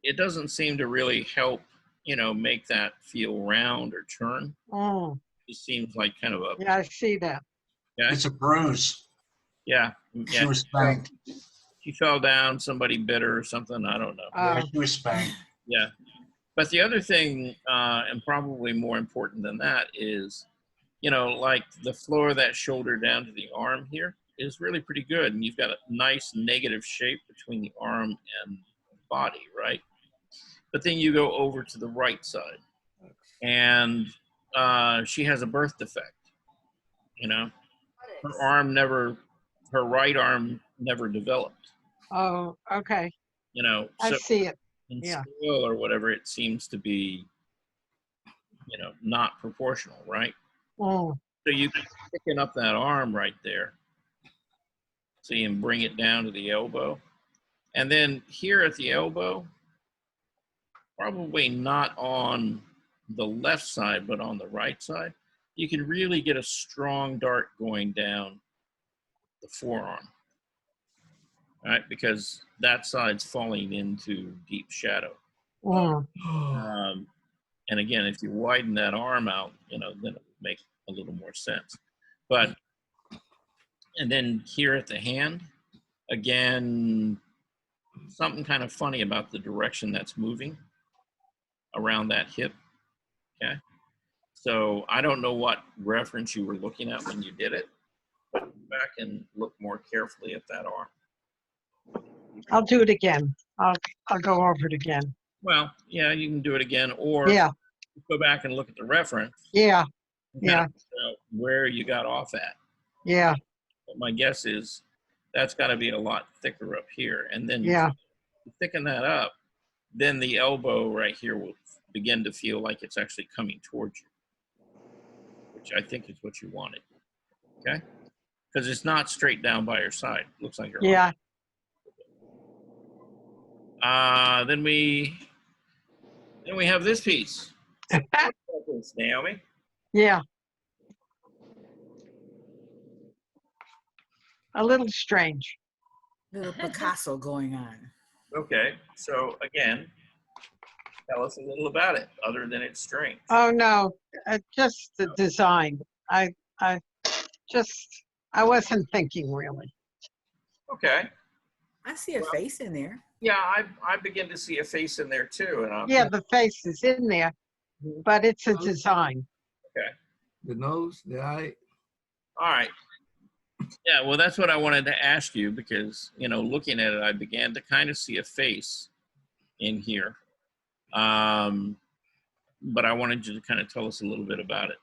[SPEAKER 1] It doesn't seem to really help. You know, make that feel round or turn.
[SPEAKER 5] Oh,
[SPEAKER 1] It seems like kind of a.
[SPEAKER 5] yeah, I see that.
[SPEAKER 1] Yeah.
[SPEAKER 7] It's a bruise.
[SPEAKER 1] Yeah.
[SPEAKER 7] She
[SPEAKER 1] Yeah.
[SPEAKER 7] was spanked.
[SPEAKER 1] She fell down. Somebody bit her or something. I don't know.
[SPEAKER 7] Yeah, she was spanked.
[SPEAKER 1] Yeah. But the other thing, and probably more important than that, is, you know, like the flow of that shoulder down to the arm here is really pretty good. And you've got a nice negative shape between the arm and the body, right? But then you go over to the right side, and she has a birth defect. You know, her right arm never developed.
[SPEAKER 5] Oh, okay.
[SPEAKER 1] You know,
[SPEAKER 5] I
[SPEAKER 1] so
[SPEAKER 5] see it.
[SPEAKER 1] in
[SPEAKER 5] Yeah.
[SPEAKER 1] scale or whatever, it seems to be, you know, not proportional, right?
[SPEAKER 5] Oh,
[SPEAKER 1] So you can thicken up that arm right there, see, and bring it down to the elbow, and then here at the elbow, probably not on the left side, but on the right side, you can really get a strong dart going down the forearm, right? Because that side's falling into deep shadow.
[SPEAKER 5] oh.
[SPEAKER 1] And again, if you widen that arm out, you know, then it would make a little more sense. But, and then here at the hand, again, something kind of funny about the direction that's moving around that hip. Okay. So I don't know what reference you were looking at when you did it, but go back and look more carefully at that arm.
[SPEAKER 5] I'll do it again. I'll go over it again.
[SPEAKER 1] Well, yeah, you can do it again, or
[SPEAKER 5] Yeah,
[SPEAKER 1] go back and look at the reference.
[SPEAKER 5] yeah,
[SPEAKER 1] and
[SPEAKER 5] yeah,
[SPEAKER 1] kind of figure out where you got off at.
[SPEAKER 5] yeah,
[SPEAKER 1] But my guess is that's got to be a lot thicker up here. And then
[SPEAKER 5] yeah.
[SPEAKER 1] you thicken that up, then the elbow right here will begin to feel like it's actually coming towards you, which I think is what you wanted. Okay? Because it's not straight down by your side. It looks like you're
[SPEAKER 5] Yeah.
[SPEAKER 1] Then we have this piece. Naomi.
[SPEAKER 5] Yeah. A little strange.
[SPEAKER 3] Little Picasso going on.
[SPEAKER 1] Okay, so again, tell us a little about it, other than its strength.
[SPEAKER 5] Oh, no, just the design. I wasn't thinking really.
[SPEAKER 1] Okay.
[SPEAKER 3] I see a face in there.
[SPEAKER 1] Yeah, I begin to see a face in there too, and
[SPEAKER 5] Yeah, the face is in there, but it's a design.
[SPEAKER 1] Okay.
[SPEAKER 2] The nose, the eye.
[SPEAKER 1] All right. Yeah, well, that's what I wanted to ask you because, you know, looking at it, I began to kind of see a face in here. But I wanted you to kind of tell us a little bit about it.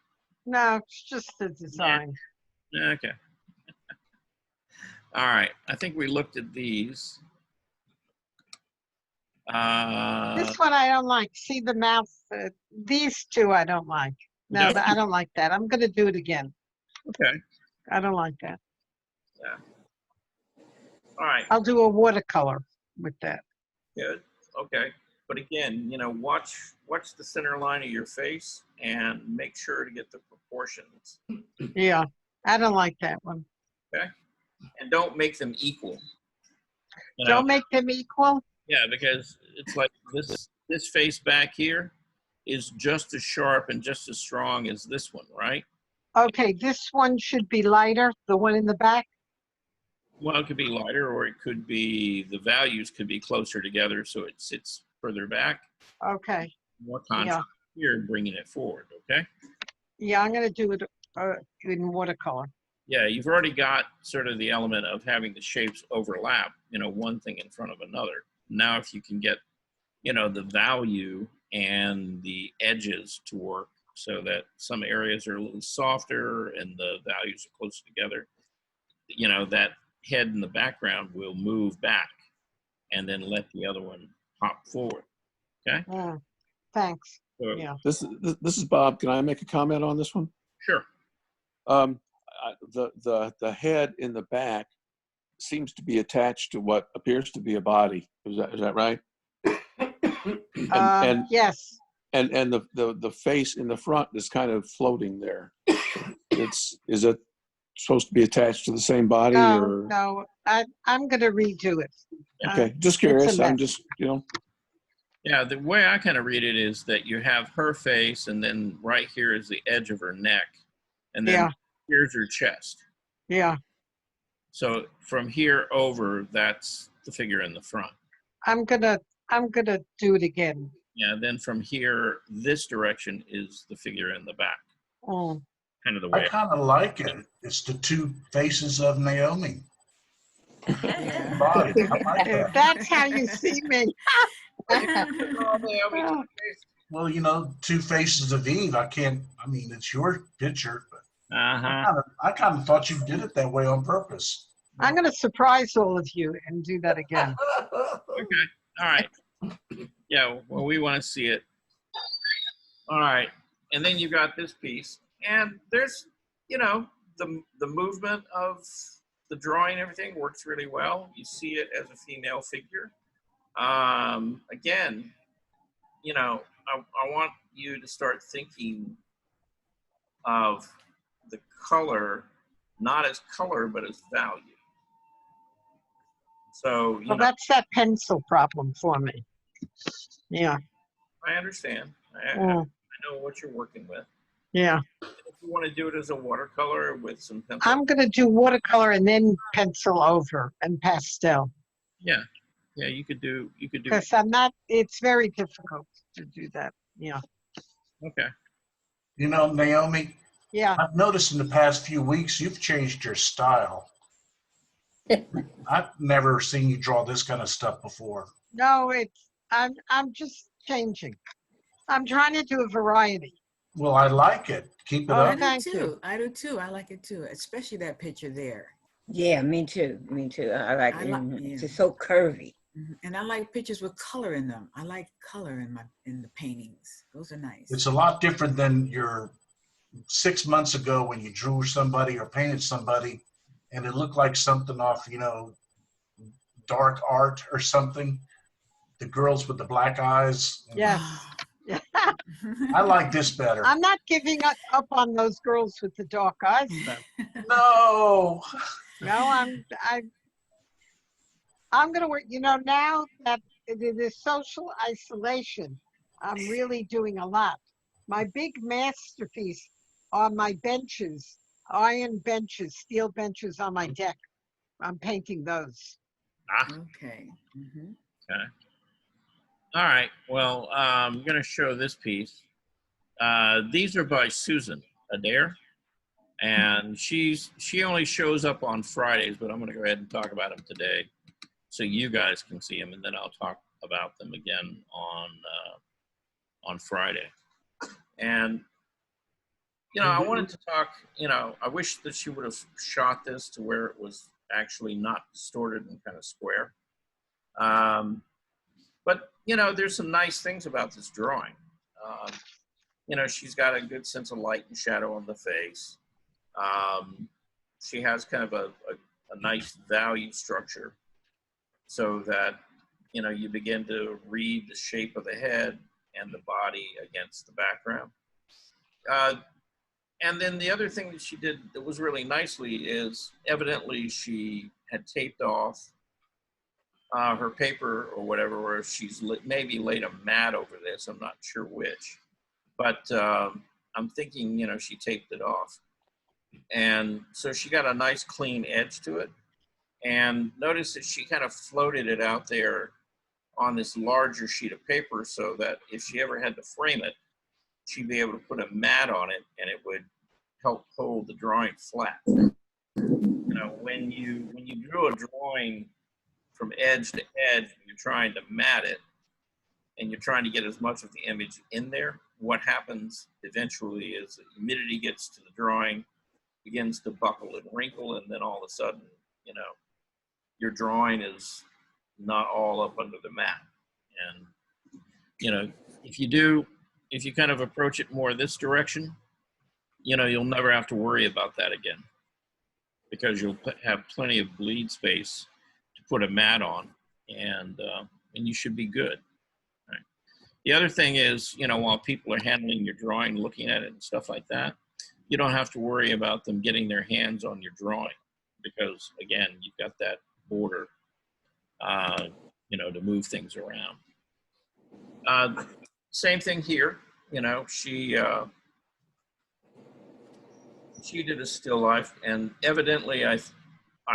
[SPEAKER 5] No, it's just the design.
[SPEAKER 1] Okay. All right. I think we looked at these.
[SPEAKER 5] This one I don't like. See the mouth? These two I don't like. No,
[SPEAKER 1] No.
[SPEAKER 5] I don't like that. I'm going to do it again.
[SPEAKER 1] Okay.
[SPEAKER 5] I don't like that.
[SPEAKER 1] Yeah. All right.
[SPEAKER 5] I'll do a watercolor with that.
[SPEAKER 1] Good. Okay. But again, you know, watch the center line of your face and make sure to get the proportions.
[SPEAKER 5] Yeah, I don't like that one.
[SPEAKER 1] Okay. And don't make them equal. You know?
[SPEAKER 5] Don't make them equal?
[SPEAKER 1] Yeah, because it's like this face back here is just as sharp and just as strong as this one, right?
[SPEAKER 5] Okay, this one should be lighter, the one in the back.
[SPEAKER 1] Well, it could be lighter, or it could be, the values could be closer together, so it sits further back.
[SPEAKER 5] Okay.
[SPEAKER 1] More contrast here, bringing it forward, okay?
[SPEAKER 5] Yeah, I'm gonna do it in watercolor.
[SPEAKER 1] Yeah, you've already got sort of the element of having the shapes overlap, you know, one thing in front of another. Now, if you can get, you know, the value and the edges to work so that some areas are a little softer and the values are closer together, you know, that head in the background will move back and then let the other one hop forward, okay?
[SPEAKER 5] Thanks.
[SPEAKER 1] So,
[SPEAKER 5] Yeah.
[SPEAKER 4] This is Bob. Can I make a comment on this one?
[SPEAKER 1] sure.
[SPEAKER 4] The head in the back seems to be attached to what appears to be a body. Is that right? And
[SPEAKER 5] Yes.
[SPEAKER 4] And the face in the front is kind of floating there. Is it supposed to be attached to the same body? Or?
[SPEAKER 5] No. I'm gonna redo it.
[SPEAKER 4] Okay, just
[SPEAKER 5] It's a
[SPEAKER 4] curious. I'm
[SPEAKER 5] mess.
[SPEAKER 4] just, you know.
[SPEAKER 1] Yeah, the way I kind of read it is that you have her face, and then right here is the edge of her neck, and then here's her chest.
[SPEAKER 5] Yeah.
[SPEAKER 1] So from here over, that's the figure in the front.
[SPEAKER 5] I'm gonna do it again.
[SPEAKER 1] Yeah, then from here, this direction is the figure in the back.
[SPEAKER 5] Oh.
[SPEAKER 1] Kind of the
[SPEAKER 7] I
[SPEAKER 1] way.
[SPEAKER 7] kind of like it. It's the two faces of Naomi. Body. I like that.
[SPEAKER 5] That's how you see me.
[SPEAKER 7] Well, you know, two faces of Eve. I mean, it's your picture, but I kind of thought you did it that way on purpose.
[SPEAKER 5] I'm gonna surprise all of you and do that again.
[SPEAKER 1] Okay. All right. Yeah, well, we want to see it. All right. And then you got this piece. And there's, you know, the movement of the drawing and everything works really well. You see it as a female figure. Again, you know, I want you to start thinking of the color, not as color, but as value. So, you know,
[SPEAKER 5] that's that pencil problem for me. Yeah.
[SPEAKER 1] I understand. I know what you're working with.
[SPEAKER 5] Yeah.
[SPEAKER 1] If you want to do it as a watercolor with some pencil.
[SPEAKER 5] I'm gonna do watercolor and then pencil over and pastel.
[SPEAKER 1] Yeah. Yeah, you could do.
[SPEAKER 5] Because it's very difficult to do that. Yeah.
[SPEAKER 1] Okay.
[SPEAKER 7] You know, Naomi.
[SPEAKER 5] Yeah.
[SPEAKER 7] I've noticed in the past few weeks you've changed your style. I've never seen you draw this kind of stuff before.
[SPEAKER 5] No, I'm just changing. I'm trying to do a variety.
[SPEAKER 7] Well, I like it. Keep it up.
[SPEAKER 3] I do too. I like it too, especially that picture there.
[SPEAKER 8] Yeah, me too. I like it. It's just so curvy.
[SPEAKER 3] And I like pictures with color in them. I like color in the paintings. Those are nice.
[SPEAKER 7] It's a lot different than your 6 months ago when you drew somebody or painted somebody and it looked like something off, you know, dark art or something. The girls with the black eyes.
[SPEAKER 5] Yeah.
[SPEAKER 7] I like this better.
[SPEAKER 5] I'm not giving up on those girls with the dark eyes, though.
[SPEAKER 7] No.
[SPEAKER 5] No, I'm going to work, you know, now that the social isolation, I'm really doing a lot. My big masterpiece are my benches, iron benches, steel benches on my deck. I'm painting those.
[SPEAKER 3] Okay.
[SPEAKER 1] Okay. All right. Well, I'm going to show this piece. These are by Susan Adair. And she only shows up on Fridays, but I'm going to go ahead and talk about them today so you guys can see them, and then I'll talk about them again on Friday. And, you know, I wanted to talk, you know, I wish that she would have shot this to where it was actually not distorted and kind of square. But, you know, there's some nice things about this drawing. You know, she's got a good sense of light and shadow on the face. She has kind of a nice value structure so that, you know, you begin to read the shape of the head and the body against the background. And then the other thing that she did that was really nicely is evidently she had taped off her paper or whatever, or she's maybe laid a mat over this. I'm not sure which, but I'm thinking, you know, she taped it off. And so she got a nice clean edge to it. And notice that she kind of floated it out there on this larger sheet of paper so that if she ever had to frame it, she'd be able to put a mat on it and it would help hold the drawing flat. You know, when you drew a drawing from edge to edge, you're trying to mat it and you're trying to get as much of the image in there, what happens eventually is the humidity gets to the drawing, begins to buckle and wrinkle, and then all of a sudden, you know, your drawing is not all up under the mat. And, you know, if you kind of approach it more this direction, you know, you'll never have to worry about that again because you'll have plenty of bleed space to put a mat on, and you should be good. Right? The other thing is, you know, while people are handling your drawing, looking at it and stuff like that, you don't have to worry about them getting their hands on your drawing because, again, you've got that border, you know, to move things around. Same thing here. You know, she did a still life, and evidently, I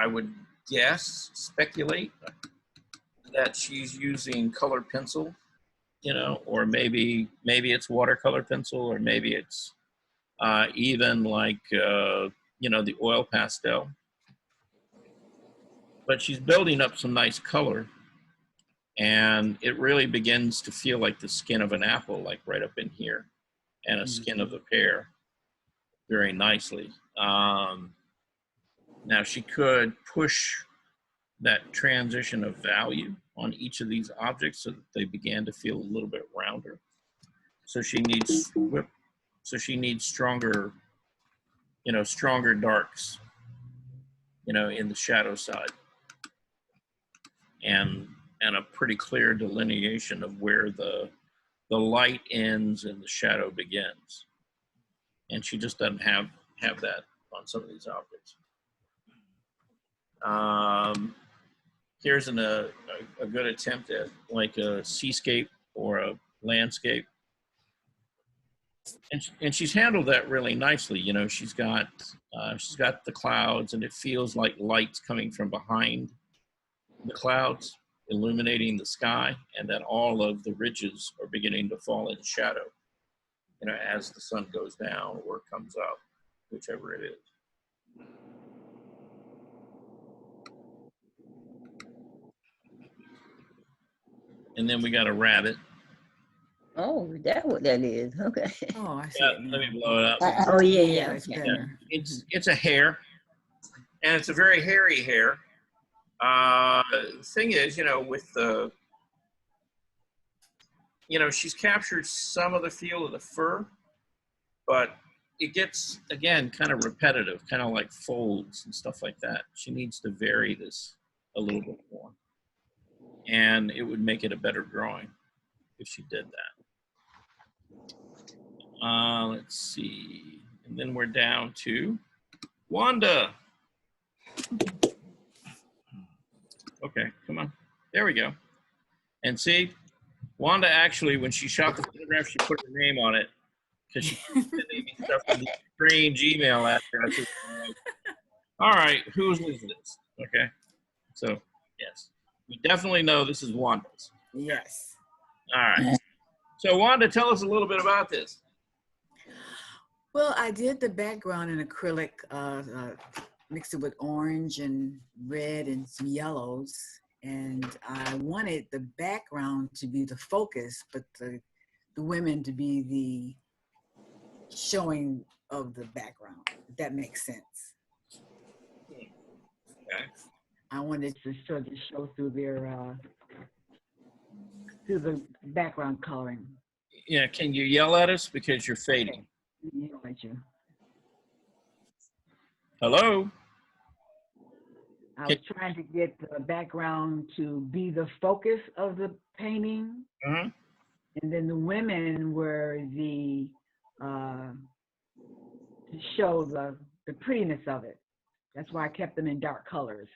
[SPEAKER 1] would speculate that she's using colored pencil, you know, or maybe it's watercolor pencil, or maybe it's even like you know, the oil pastel. But she's building up some nice color, and it really begins to feel like the skin of an apple, like right up in here, and a skin of a pear, very nicely. Now she could push that transition of value on each of these objects so that they began to feel a little bit rounder. So she needs stronger, you know, stronger darks, you know, in the shadow side. And a pretty clear delineation of where the light ends and the shadow begins. And she just doesn't have that on some of these objects. Here's a good attempt at like a seascape or a landscape. And she's handled that really nicely. You know, she's got the clouds, and it feels like light's coming from behind the clouds, illuminating the sky, and then all of the ridges are beginning to fall in shadow, you know, as the sun goes down or comes up, whichever it is. And then we got a rabbit.
[SPEAKER 8] Oh, that's what that is. Okay.
[SPEAKER 3] Oh, I see.
[SPEAKER 1] Yeah,
[SPEAKER 3] it now.
[SPEAKER 1] let me blow it up.
[SPEAKER 8] Oh, yeah,
[SPEAKER 3] Yeah,
[SPEAKER 8] yeah.
[SPEAKER 3] it's
[SPEAKER 8] Okay.
[SPEAKER 3] better.
[SPEAKER 1] It's a hare, and it's a very hairy hare. The thing is, you know, with the, you know, she's captured some of the feel of the fur, but it gets, again, kind of repetitive, kind of like folds and stuff like that. She needs to vary this a little bit more, and it would make it a better drawing if she did that. Let's see, and then we're down to Wanda. Okay, come on. There we go. And see, Wanda actually, when she shot the photograph, she put her name on it because she sending me stuff from these strange email addresses. All right, whose is this? Okay, so yes, we definitely know this is Wanda's.
[SPEAKER 3] Yes.
[SPEAKER 1] All right. So Wanda, tell us a little bit about this.
[SPEAKER 3] Well, I did the background in acrylic, mixed it with orange and red and some yellows. And I wanted the background to be the focus, but the women to be the showing of the background, if that makes sense.
[SPEAKER 1] Okay.
[SPEAKER 3] I wanted to sort of show through their, through the background coloring.
[SPEAKER 1] Yeah, can you yell at us because you're fading?
[SPEAKER 3] You know, you.
[SPEAKER 1] Hello?
[SPEAKER 3] I was trying to get the background to be the focus of the painting,
[SPEAKER 1] Uh-huh.
[SPEAKER 3] and then the women were the to show the prettiness of it. That's why I kept them in dark colors.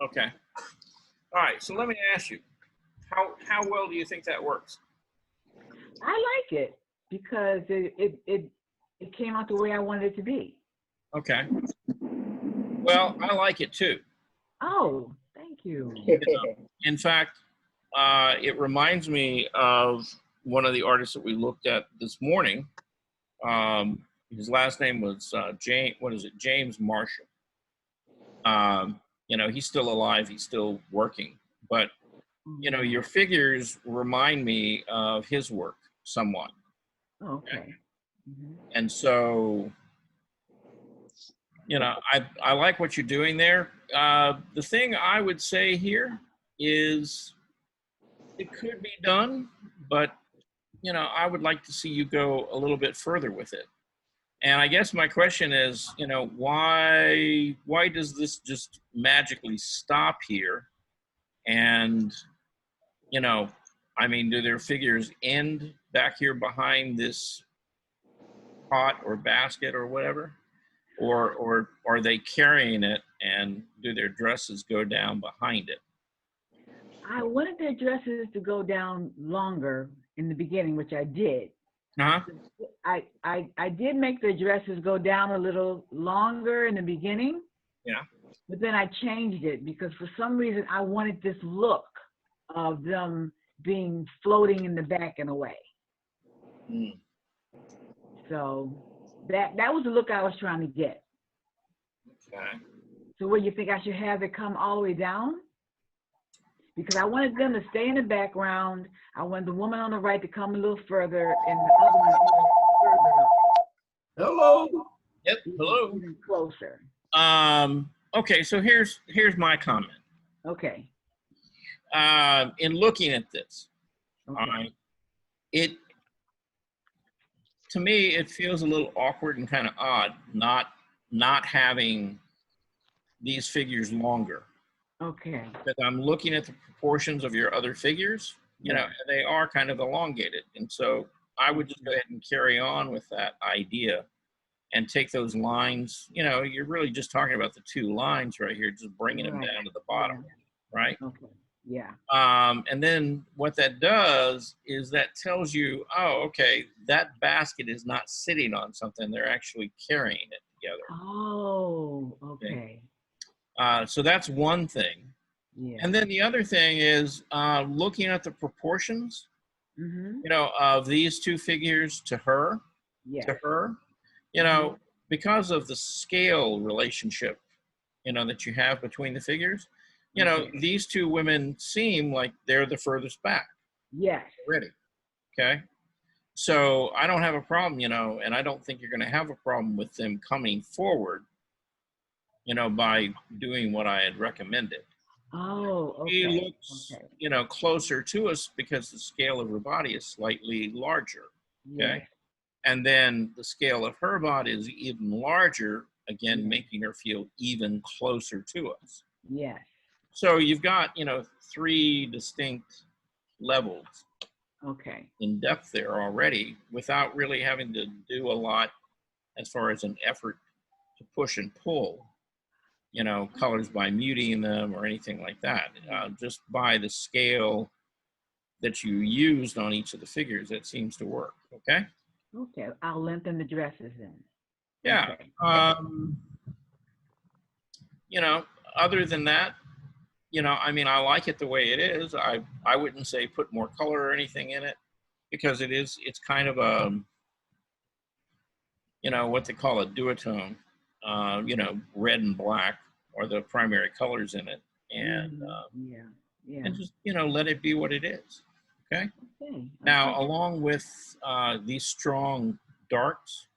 [SPEAKER 1] Okay. All right, so let me ask you, how well do you think that works?
[SPEAKER 3] I like it because it came out the way I wanted it to be.
[SPEAKER 1] Okay. Well, I like it too.
[SPEAKER 3] Oh, thank you.
[SPEAKER 1] In fact, it reminds me of one of the artists that we looked at this morning. His last name was James Marshall. You know, he's still alive. He's still working. But, you know, your figures remind me of his work somewhat.
[SPEAKER 3] Okay.
[SPEAKER 1] And so, you know, I like what you're doing there. The thing I would say here is it could be done, but, you know, I would like to see you go a little bit further with it. And I guess my question is, you know, why does this just magically stop here? And, you know, I mean, do their figures end back here behind this pot or basket or whatever? Or are they carrying it, and do their dresses go down behind it?
[SPEAKER 3] I wanted their dresses to go down longer in the beginning, which I did.
[SPEAKER 1] Uh-huh.
[SPEAKER 3] I did make the dresses go down a little longer in the beginning.
[SPEAKER 1] Yeah.
[SPEAKER 3] But then I changed it because for some reason I wanted this look of them being floating in the back and away.
[SPEAKER 1] Mm.
[SPEAKER 3] So that was the look I was trying to get.
[SPEAKER 1] Okay.
[SPEAKER 3] So what, you think I should have it come all the way down? Because I wanted them to stay in the background. I wanted the woman on the right to come a little further and the other one even further.
[SPEAKER 2] Hello.
[SPEAKER 1] Yep. Hello.
[SPEAKER 3] Even closer.
[SPEAKER 1] Okay. So here's my comment.
[SPEAKER 3] Okay.
[SPEAKER 1] In looking at this,
[SPEAKER 3] Okay.
[SPEAKER 1] To me, it feels a little awkward and kind of odd not having these figures longer.
[SPEAKER 3] Okay.
[SPEAKER 1] Because I'm looking at the proportions of your other figures, you know, and they are kind of elongated. And so I would just go ahead and carry on with that idea and take those lines. You know, you're really just talking about the two lines right here, just bringing them
[SPEAKER 3] Right.
[SPEAKER 1] down to the bottom, right?
[SPEAKER 3] Okay. Yeah.
[SPEAKER 1] And then what that does is that tells you, oh, okay, that basket is not sitting on something. They're actually carrying it together.
[SPEAKER 3] Oh, okay.
[SPEAKER 1] So that's one thing.
[SPEAKER 3] Yeah.
[SPEAKER 1] And then the other thing is looking at the proportions, you know, of these two figures to her,
[SPEAKER 3] Yeah.
[SPEAKER 1] you know, because of the scale relationship, you know, that you have between the figures, you know, these two women seem like they're the furthest back.
[SPEAKER 3] Yes.
[SPEAKER 1] Already. Okay. So I don't have a problem, you know, and I don't think you're going to have a problem with them coming forward, you know, by doing what I had recommended.
[SPEAKER 3] Oh, okay.
[SPEAKER 1] She looks, you know, closer to us because the scale of her body is slightly larger. Okay.
[SPEAKER 3] Yes.
[SPEAKER 1] And then the scale of her body is even larger, again, making her feel even closer to us.
[SPEAKER 3] Yes.
[SPEAKER 1] So you've got, you know, three distinct levels
[SPEAKER 3] Okay.
[SPEAKER 1] in depth there already without really having to do a lot as far as an effort to push and pull, you know, colors by muting them or anything like that. Just by the scale that you used on each of the figures, that seems to work. Okay.
[SPEAKER 3] Okay. I'll lengthen the dresses then.
[SPEAKER 1] Yeah.
[SPEAKER 3] Okay.
[SPEAKER 1] You know, other than that, you know, I mean, I like it the way it is. I wouldn't say put more color or anything in it because it's kind of a, you know, what they call a duotone, you know, red and black are the primary colors in it. And, and just, you know, let it be what it is. Okay.
[SPEAKER 3] Okay.
[SPEAKER 1] Now, along with these strong darks,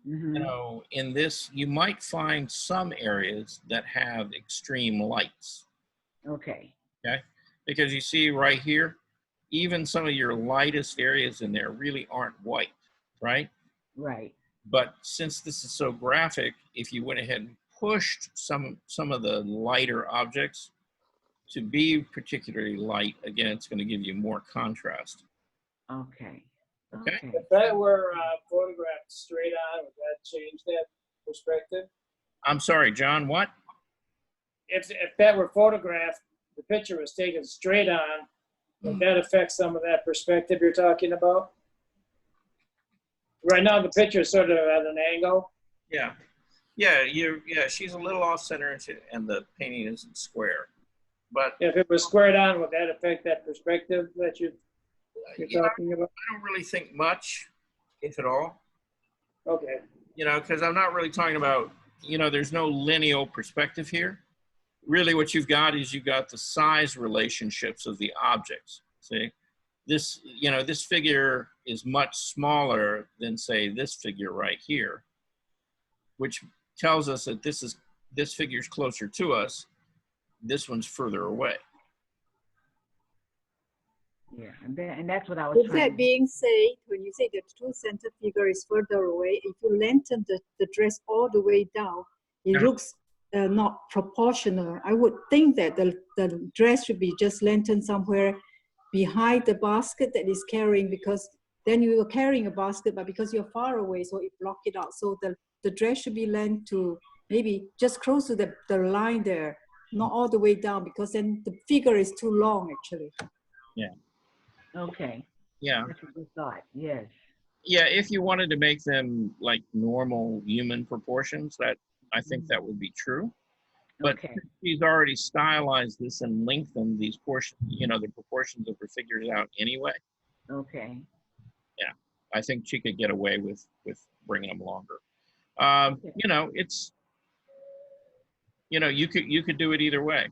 [SPEAKER 1] you know, in this, you might find some areas that have extreme lights.
[SPEAKER 3] Okay.
[SPEAKER 1] Okay. Because you see right here, even some of your lightest areas in there really aren't white, right?
[SPEAKER 3] Right.
[SPEAKER 1] But since this is so graphic, if you went ahead and pushed some of the lighter objects to be particularly light, again, it's going to give you more contrast.
[SPEAKER 3] Okay.
[SPEAKER 1] Okay.
[SPEAKER 6] If that were photographed straight on, would that change that perspective?
[SPEAKER 1] I'm sorry, John, what?
[SPEAKER 6] If that were photographed, the picture was taken straight on, would that affect some of that perspective you're talking about? Right now, the picture is sort of at an angle.
[SPEAKER 1] Yeah. Yeah, she's a little off center and the painting isn't square. But
[SPEAKER 6] If it was squared on, would that affect that perspective that you're
[SPEAKER 1] you know,
[SPEAKER 6] talking about?
[SPEAKER 1] I don't really think much, if at all.
[SPEAKER 6] Okay.
[SPEAKER 1] You know, because I'm not really talking about, you know, there's no lineal perspective here. Really what you've got is you've got the size relationships of the objects. See, this, you know, this figure is much smaller than, say, this figure right here, which tells us that this figure's closer to us. This one's further away.
[SPEAKER 10] Yeah, and that's what I was
[SPEAKER 11] With
[SPEAKER 10] trying
[SPEAKER 11] that
[SPEAKER 10] to.
[SPEAKER 11] being said, when you say the true center figure is further away, if you lengthen the dress all the way down, it
[SPEAKER 1] Uh-huh.
[SPEAKER 11] looks not proportional. I would think that the dress should be just lengthened somewhere behind the basket that is carrying, because then you are carrying a basket, but because you're far away, so it blocked it out. So the dress should be lent to maybe just close to the line there, not all the way down, because then the figure is too long actually.
[SPEAKER 1] Yeah.
[SPEAKER 10] Okay,
[SPEAKER 1] Yeah.
[SPEAKER 10] that's what we thought, yes.
[SPEAKER 1] Yeah, if you wanted to make them like normal human proportions, that I think that would be true. But
[SPEAKER 10] Okay,
[SPEAKER 1] she's already stylized this and lengthened these portions, you know, the proportions of her figures out anyway.
[SPEAKER 10] okay,
[SPEAKER 1] I think she could get away with bringing them longer. You know, it's, you know, you could do it either way.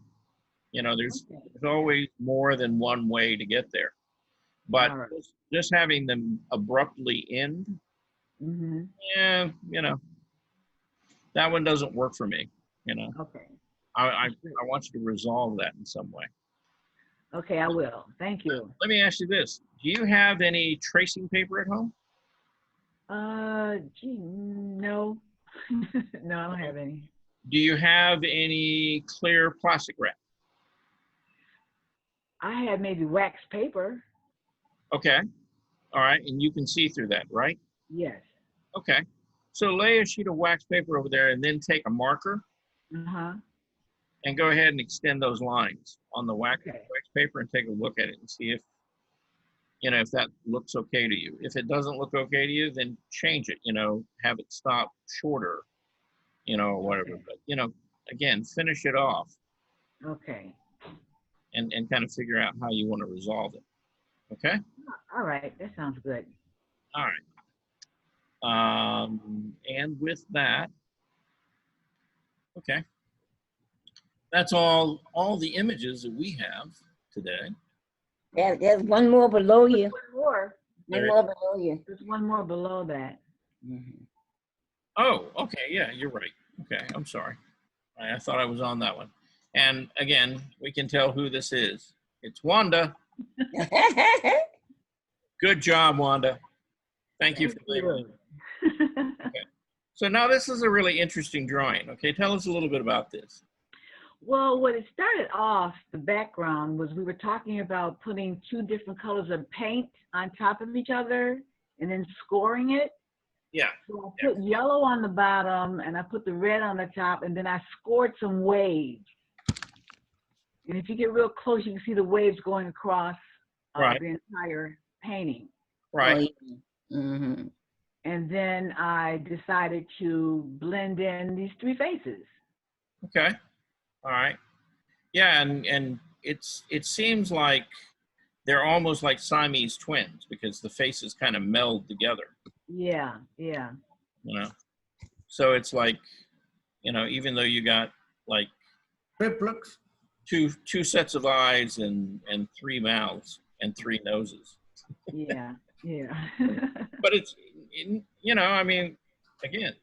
[SPEAKER 1] You know, there's always more than one way to get there. But
[SPEAKER 10] all right.
[SPEAKER 1] just having them abruptly end,
[SPEAKER 10] Mm-hmm.
[SPEAKER 1] yeah, you know, that one doesn't work for me. You know,
[SPEAKER 10] Okay,
[SPEAKER 1] I want you to resolve that in some way.
[SPEAKER 10] okay, I will, thank you.
[SPEAKER 1] Let me ask you this: do you have any tracing paper at home?
[SPEAKER 10] Gee, no. No, I don't have any.
[SPEAKER 1] Do you have any clear plastic wrap?
[SPEAKER 10] I had maybe wax paper,
[SPEAKER 1] Okay, all right, and you can see through that, right?
[SPEAKER 10] yes.
[SPEAKER 1] Okay, so lay a sheet of wax paper over there, and then take a marker
[SPEAKER 10] Uh-huh,
[SPEAKER 1] and go ahead and extend those lines on the wax
[SPEAKER 10] okay,
[SPEAKER 1] paper and take a look at it and see if, you know, if that looks okay to you. If it doesn't look okay to you, then change it, you know, have it stop shorter, you know, or whatever.
[SPEAKER 10] Okay.
[SPEAKER 1] But, you know, again, finish it off
[SPEAKER 10] okay,
[SPEAKER 1] and kind of figure out how you want to resolve it. Okay?
[SPEAKER 10] all right, that sounds good.
[SPEAKER 1] All right. And with that, okay. That's all the images that we have today.
[SPEAKER 8] There's one more below you.
[SPEAKER 10] One more,
[SPEAKER 8] One more below you.
[SPEAKER 10] there's one more below that.
[SPEAKER 8] Mhm.
[SPEAKER 1] Oh, okay, yeah, you're right. Okay, I'm sorry. I thought I was on that one. And again, we can tell who this is. It's Wanda. Good job, Wanda. Thank you for labeling. So now this is a really interesting drawing. Okay, tell us a little bit about this.
[SPEAKER 10] Well, what it started off, the background, was we were talking about putting two different colors of paint on top of each other and then scoring it.
[SPEAKER 1] Yeah.
[SPEAKER 10] So I put yellow on the bottom and I put the red on the top, and then I scored some waves. And if you get real close, you can see the waves going across
[SPEAKER 1] Right.
[SPEAKER 10] the entire painting.
[SPEAKER 1] Right.
[SPEAKER 8] Mm-hmm.
[SPEAKER 10] And then I decided to blend in these three faces.
[SPEAKER 1] Okay. All right. Yeah, and it seems like they're almost like Siamese twins because the faces kind of meld together,
[SPEAKER 10] Yeah, yeah.
[SPEAKER 1] you know. So it's like, you know, even though you got like
[SPEAKER 2] Triplets.
[SPEAKER 1] two sets of eyes and three mouths and three noses.
[SPEAKER 10] Yeah, yeah.
[SPEAKER 1] But it's, you know, I mean, again,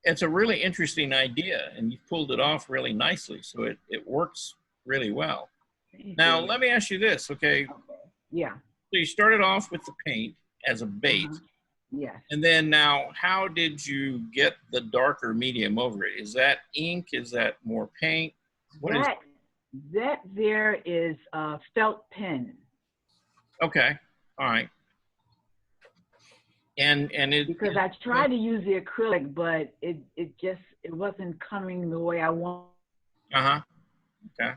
[SPEAKER 1] it's a really interesting idea and you pulled it off really nicely. So it works really well. Now, let me ask you this, okay?
[SPEAKER 10] Yeah.
[SPEAKER 1] So you started off with the paint as a bait.
[SPEAKER 10] Yes.
[SPEAKER 1] And then now, how did you get the darker medium over it? Is that ink? Is that more paint? What is?
[SPEAKER 10] That there is a felt pen.
[SPEAKER 1] Okay, all right. And it
[SPEAKER 10] Because I tried to use the acrylic, but it wasn't coming the way I want.
[SPEAKER 1] Uh-huh. Okay.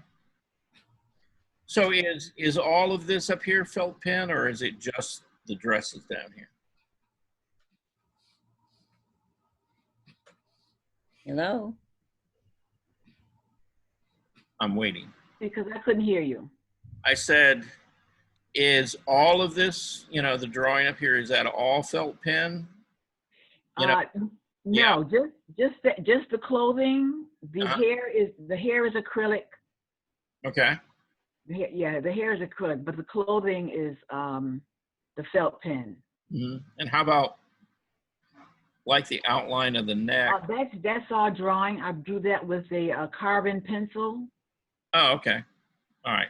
[SPEAKER 1] So is all of this up here felt pen, or is it just the dresses down here?
[SPEAKER 8] Hello?
[SPEAKER 1] I'm waiting.
[SPEAKER 10] Because I couldn't hear you.
[SPEAKER 1] I said, is all of this, you know, the drawing up here, is that all felt pen? You know,
[SPEAKER 10] No, just the clothing. The hair is acrylic.
[SPEAKER 1] okay.
[SPEAKER 10] Yeah, the hair is acrylic, but the clothing is the felt pen.
[SPEAKER 1] And how about like the outline of the neck?
[SPEAKER 10] That's all drawing. I drew that with a carbon pencil.
[SPEAKER 1] Oh, okay. All right.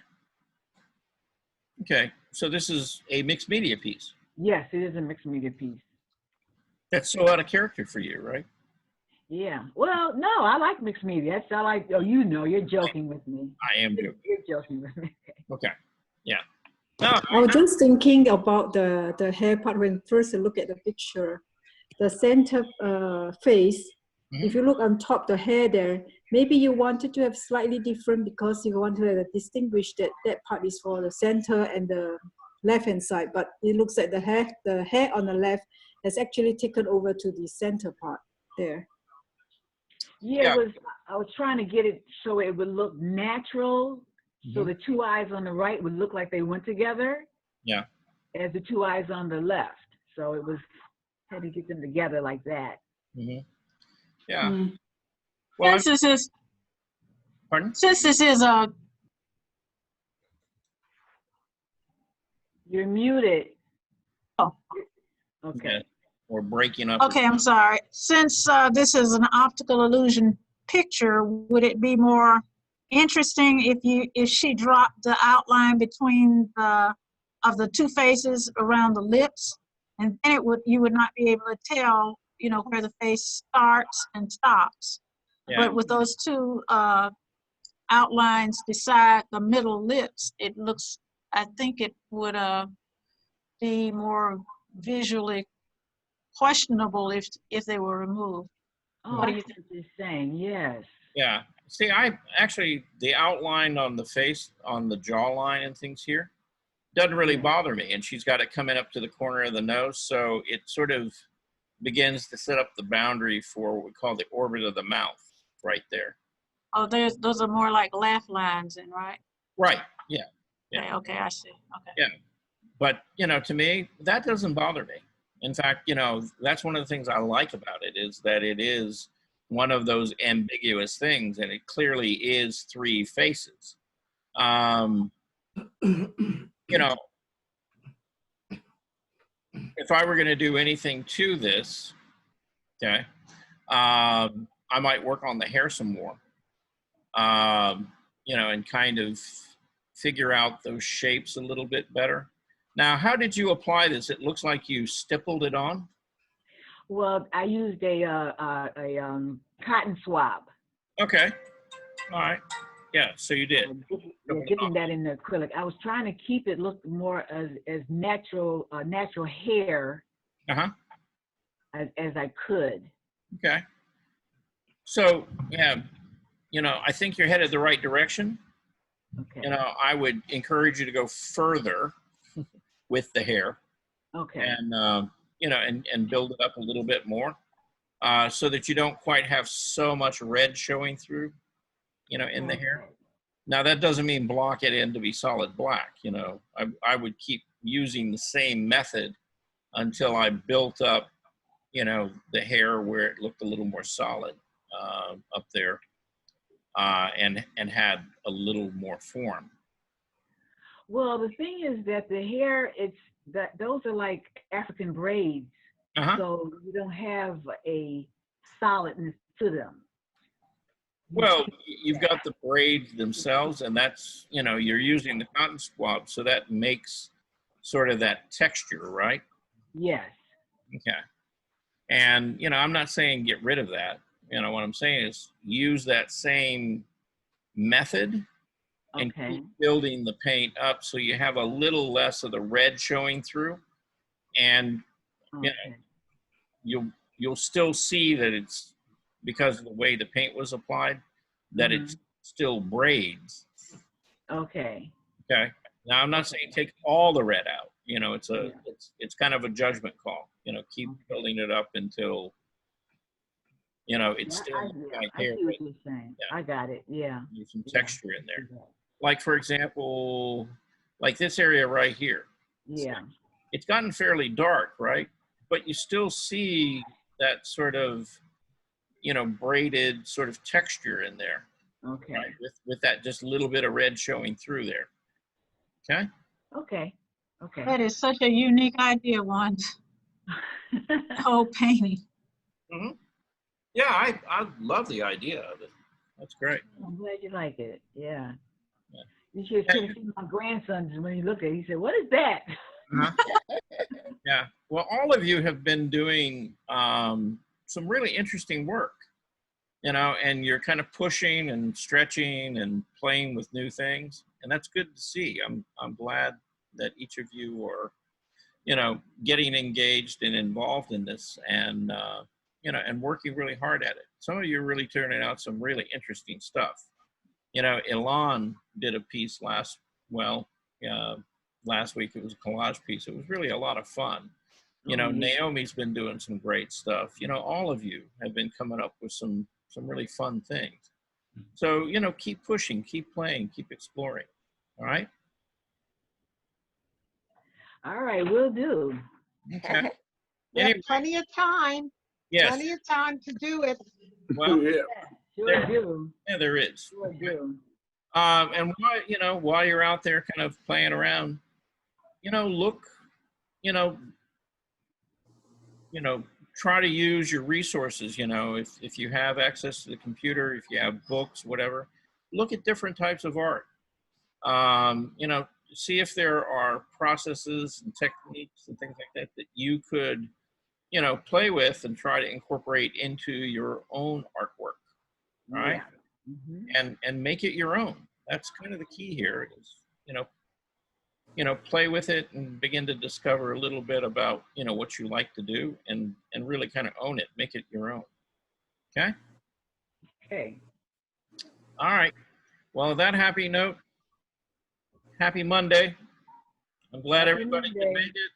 [SPEAKER 1] Okay. So this is a mixed media piece.
[SPEAKER 10] Yes, it is a mixed media piece.
[SPEAKER 1] That's so out of character for you, right?
[SPEAKER 10] Yeah. Well, no, I like mixed media. That's I like. Oh, you know, you're joking with me.
[SPEAKER 1] I am joking.
[SPEAKER 10] You're joking with me.
[SPEAKER 1] Okay. Yeah. No,
[SPEAKER 11] I was just thinking about the hair part when first I look at the picture. The center face, if you look on top, the hair there, maybe you wanted to have slightly different because you want to distinguish that part is for the center and the left-hand side, but it looks like the hair on the left has actually taken over to the center part there.
[SPEAKER 10] Yeah, I was trying to get it so it would look natural. So the two eyes on the right would look like they went together.
[SPEAKER 1] Yeah.
[SPEAKER 10] As the two eyes on the left. So it was, had to get them together like that.
[SPEAKER 1] Yeah. Well,
[SPEAKER 12] since this is,
[SPEAKER 1] pardon?
[SPEAKER 12] Since this is a,
[SPEAKER 10] You're muted.
[SPEAKER 12] Oh.
[SPEAKER 10] Okay.
[SPEAKER 1] Or breaking up.
[SPEAKER 12] okay, I'm sorry. Since this is an optical illusion picture, would it be more interesting if she dropped the outline between the two faces around the lips, and then you would not be able to tell, you know, where the face starts and stops.
[SPEAKER 1] Yeah.
[SPEAKER 12] But with those two outlines beside the middle lips, it looks, I think it would be more visually questionable if they were removed.
[SPEAKER 10] Oh,
[SPEAKER 12] What do
[SPEAKER 10] I
[SPEAKER 12] you
[SPEAKER 10] see what you're saying. Yes.
[SPEAKER 1] Yeah. See, I actually, the outline on the face, on the jawline and things here, doesn't really bother me. And she's got it coming up to the corner of the nose. So it sort of begins to set up the boundary for what we call the orbit of the mouth right there.
[SPEAKER 12] Oh, those are more like laugh lines, then, right?
[SPEAKER 1] Right. Yeah. Yeah.
[SPEAKER 12] Okay, I see. Okay.
[SPEAKER 1] Yeah. But, you know, to me, that doesn't bother me. In fact, you know, that's one of the things I like about it is that it is one of those ambiguous things, and it clearly is three faces. You know, if I were going to do anything to this, okay, I might work on the hair some more, you know, and kind of figure out those shapes a little bit better. Now, how did you apply this? It looks like you stippled it on.
[SPEAKER 10] Well, I used a cotton swab.
[SPEAKER 1] Okay. All right. Yeah, so you did.
[SPEAKER 10] Getting that in the acrylic. I was trying to keep it look more as natural, natural hair as I could.
[SPEAKER 1] Okay. So, yeah, you know, I think you're headed the right direction.
[SPEAKER 10] Okay.
[SPEAKER 1] You know, I would encourage you to go further with the hair.
[SPEAKER 10] Okay.
[SPEAKER 1] And, you know, and build it up a little bit more so that you don't quite have so much red showing through, you know, in the hair. Now, that doesn't mean block it in to be solid black. You know, I would keep using the same method until I built up, you know, the hair where it looked a little more solid up there and had a little more form.
[SPEAKER 10] Well, the thing is that the hair, those are like African braids. So you don't have a solidness to them.
[SPEAKER 1] Well, you've got the braids themselves, and that's, you know, you're using the cotton swab, so that makes sort of that texture, right?
[SPEAKER 10] Yes.
[SPEAKER 1] Okay. And, you know, I'm not saying get rid of that. You know, what I'm saying is use that same method and keep building the paint up so you have a little less of the red showing through. And, you know, you'll still see that it's, because of the way the paint was applied, that it's still braids.
[SPEAKER 10] Okay.
[SPEAKER 1] Okay. Now, I'm not saying take all the red out. You know, it's kind of a judgment call. You know, keep building it up until, it's still
[SPEAKER 10] I
[SPEAKER 1] right
[SPEAKER 10] see
[SPEAKER 1] here,
[SPEAKER 10] what
[SPEAKER 1] but
[SPEAKER 10] you're saying.
[SPEAKER 1] yeah.
[SPEAKER 10] I got it. Yeah.
[SPEAKER 1] there's some
[SPEAKER 10] Yeah.
[SPEAKER 1] texture in there. Like, for example, like this area right here.
[SPEAKER 10] Yeah.
[SPEAKER 1] It's gotten fairly dark, right? But you still see that sort of, braided sort of texture in there,
[SPEAKER 10] Okay.
[SPEAKER 1] right? With that just little bit of red showing through there. Okay?
[SPEAKER 10] Okay. Okay.
[SPEAKER 12] That is such a unique idea, one whole painting.
[SPEAKER 1] Mm-hmm. Yeah, I love the idea of it. That's great.
[SPEAKER 10] I'm glad you like it. Yeah.
[SPEAKER 1] Yeah.
[SPEAKER 10] You should have seen my grandson when he looked at it. He said, "What is that?"
[SPEAKER 1] Uh-huh. Yeah. Well, all of you have been doing some really interesting work, and you're kind of pushing and stretching and playing with new things, and that's good to see. I'm glad that each of you are, getting engaged and involved in this, and and working really hard at it. Some of you are really turning out some really interesting stuff. Ilan did a piece last week. It was a collage piece. It was really a lot of fun. Naomi's been doing some great stuff. All of you have been coming up with some really fun things. So, keep pushing, keep playing, keep exploring. All right?
[SPEAKER 10] All right, will do.
[SPEAKER 1] Okay.
[SPEAKER 5] We have
[SPEAKER 1] Anyway,
[SPEAKER 5] plenty of time.
[SPEAKER 1] yes.
[SPEAKER 5] Plenty of time to do it.
[SPEAKER 1] Well,
[SPEAKER 10] Sure do.
[SPEAKER 1] yeah, there is.
[SPEAKER 10] Sure do.
[SPEAKER 1] And while you're out there kind of playing around, look, try to use your resources. If you have access to the computer, if you have books, whatever, look at different types of art. See if there are processes and techniques and things like that you could, play with and try to incorporate into your own artwork. All right.
[SPEAKER 10] Mm-hmm.
[SPEAKER 1] And make it your own. That's kind of the key here is, play with it and begin to discover a little bit about, what you like to do and really kind of own it, make it your own. Okay.
[SPEAKER 10] Okay.
[SPEAKER 1] All right. Well, that happy note, happy Monday. I'm glad
[SPEAKER 10] Happy
[SPEAKER 1] everybody
[SPEAKER 10] Monday.
[SPEAKER 1] can make it.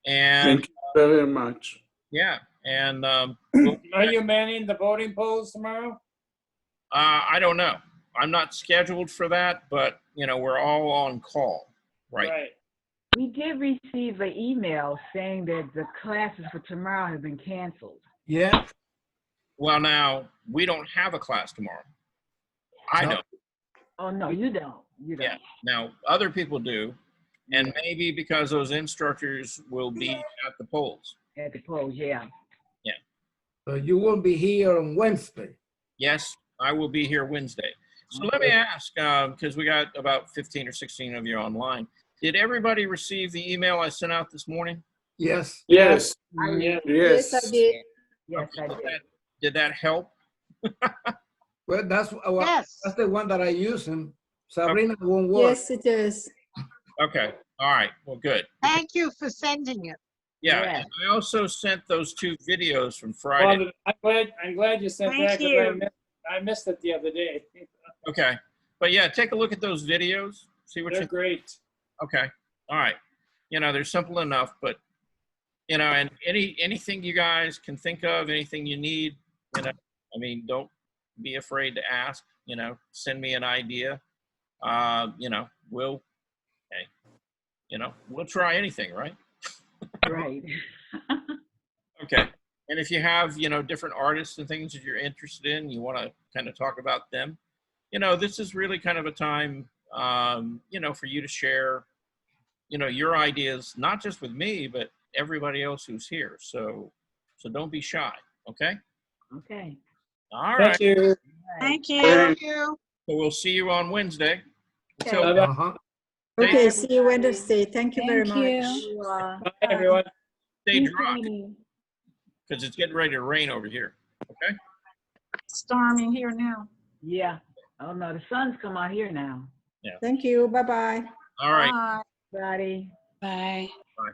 [SPEAKER 1] And
[SPEAKER 13] Thank you very much.
[SPEAKER 1] yeah. And
[SPEAKER 6] Are you manning the voting polls tomorrow?
[SPEAKER 1] I don't know. I'm not scheduled for that, but we're all on call. Right.
[SPEAKER 10] We did receive an email saying that the classes for tomorrow have been canceled.
[SPEAKER 2] Yeah.
[SPEAKER 1] Well, now we don't have a class tomorrow. I
[SPEAKER 2] No.
[SPEAKER 1] don't.
[SPEAKER 10] Oh, no, you don't. You don't.
[SPEAKER 1] Yeah. Now other people do, and maybe because those instructors will be at the polls.
[SPEAKER 10] At the polls, yeah.
[SPEAKER 1] Yeah.
[SPEAKER 2] So you won't be here on Wednesday.
[SPEAKER 1] Yes, I will be here Wednesday. So let me ask, because we got about 15 or 16 of you online. Did everybody receive the email I sent out this morning?
[SPEAKER 2] Yes.
[SPEAKER 13] Yes.
[SPEAKER 6] Yeah.
[SPEAKER 13] Yes.
[SPEAKER 11] I did.
[SPEAKER 10] Yes, I did.
[SPEAKER 1] Did that help?
[SPEAKER 2] Well, that's
[SPEAKER 5] Yes.
[SPEAKER 2] that's the one that I use, and Sabrina won't work.
[SPEAKER 11] Yes, it is.
[SPEAKER 1] Okay. All right. Well, good.
[SPEAKER 5] Thank you for sending it.
[SPEAKER 1] Yeah.
[SPEAKER 10] Yeah.
[SPEAKER 1] And I also sent those 2 videos from Friday.
[SPEAKER 6] Well, I'm glad you sent
[SPEAKER 12] Thank
[SPEAKER 6] that
[SPEAKER 12] you.
[SPEAKER 6] because I missed it the other day.
[SPEAKER 1] Okay. But yeah, take a look at those videos. See what
[SPEAKER 6] They're
[SPEAKER 1] you
[SPEAKER 6] great.
[SPEAKER 1] Okay. All right. They're simple enough, but and anything you guys can think of, anything you need, don't be afraid to ask, send me an idea. We'll try anything, right?
[SPEAKER 10] Right.
[SPEAKER 1] Okay. And if you have, different artists and things that you're interested in, you want to kind of talk about them, this is really kind of a time, for you to share, your ideas, not just with me, but everybody else who's here. So don't be shy. Okay.
[SPEAKER 10] Okay.
[SPEAKER 1] All right.
[SPEAKER 6] Thank you.
[SPEAKER 12] Thank you.
[SPEAKER 5] Thank you.
[SPEAKER 1] So we'll see you on Wednesday.
[SPEAKER 11] Okay.
[SPEAKER 1] Until
[SPEAKER 6] Bye-bye.
[SPEAKER 2] Uh-huh.
[SPEAKER 11] Okay, see you Wednesday. Thank you very
[SPEAKER 8] Thank
[SPEAKER 11] much.
[SPEAKER 8] you.
[SPEAKER 6] Bye, everyone.
[SPEAKER 1] stay
[SPEAKER 10] Keep
[SPEAKER 1] dry
[SPEAKER 10] painting.
[SPEAKER 1] because it's getting ready to rain over here. Okay.
[SPEAKER 12] Storming here now.
[SPEAKER 10] Yeah. Oh, no, the sun's come out here now.
[SPEAKER 11] Thank you. Bye-bye.
[SPEAKER 1] All right.
[SPEAKER 12] Bye.
[SPEAKER 10] Buddy.
[SPEAKER 8] Bye.
[SPEAKER 1] Bye.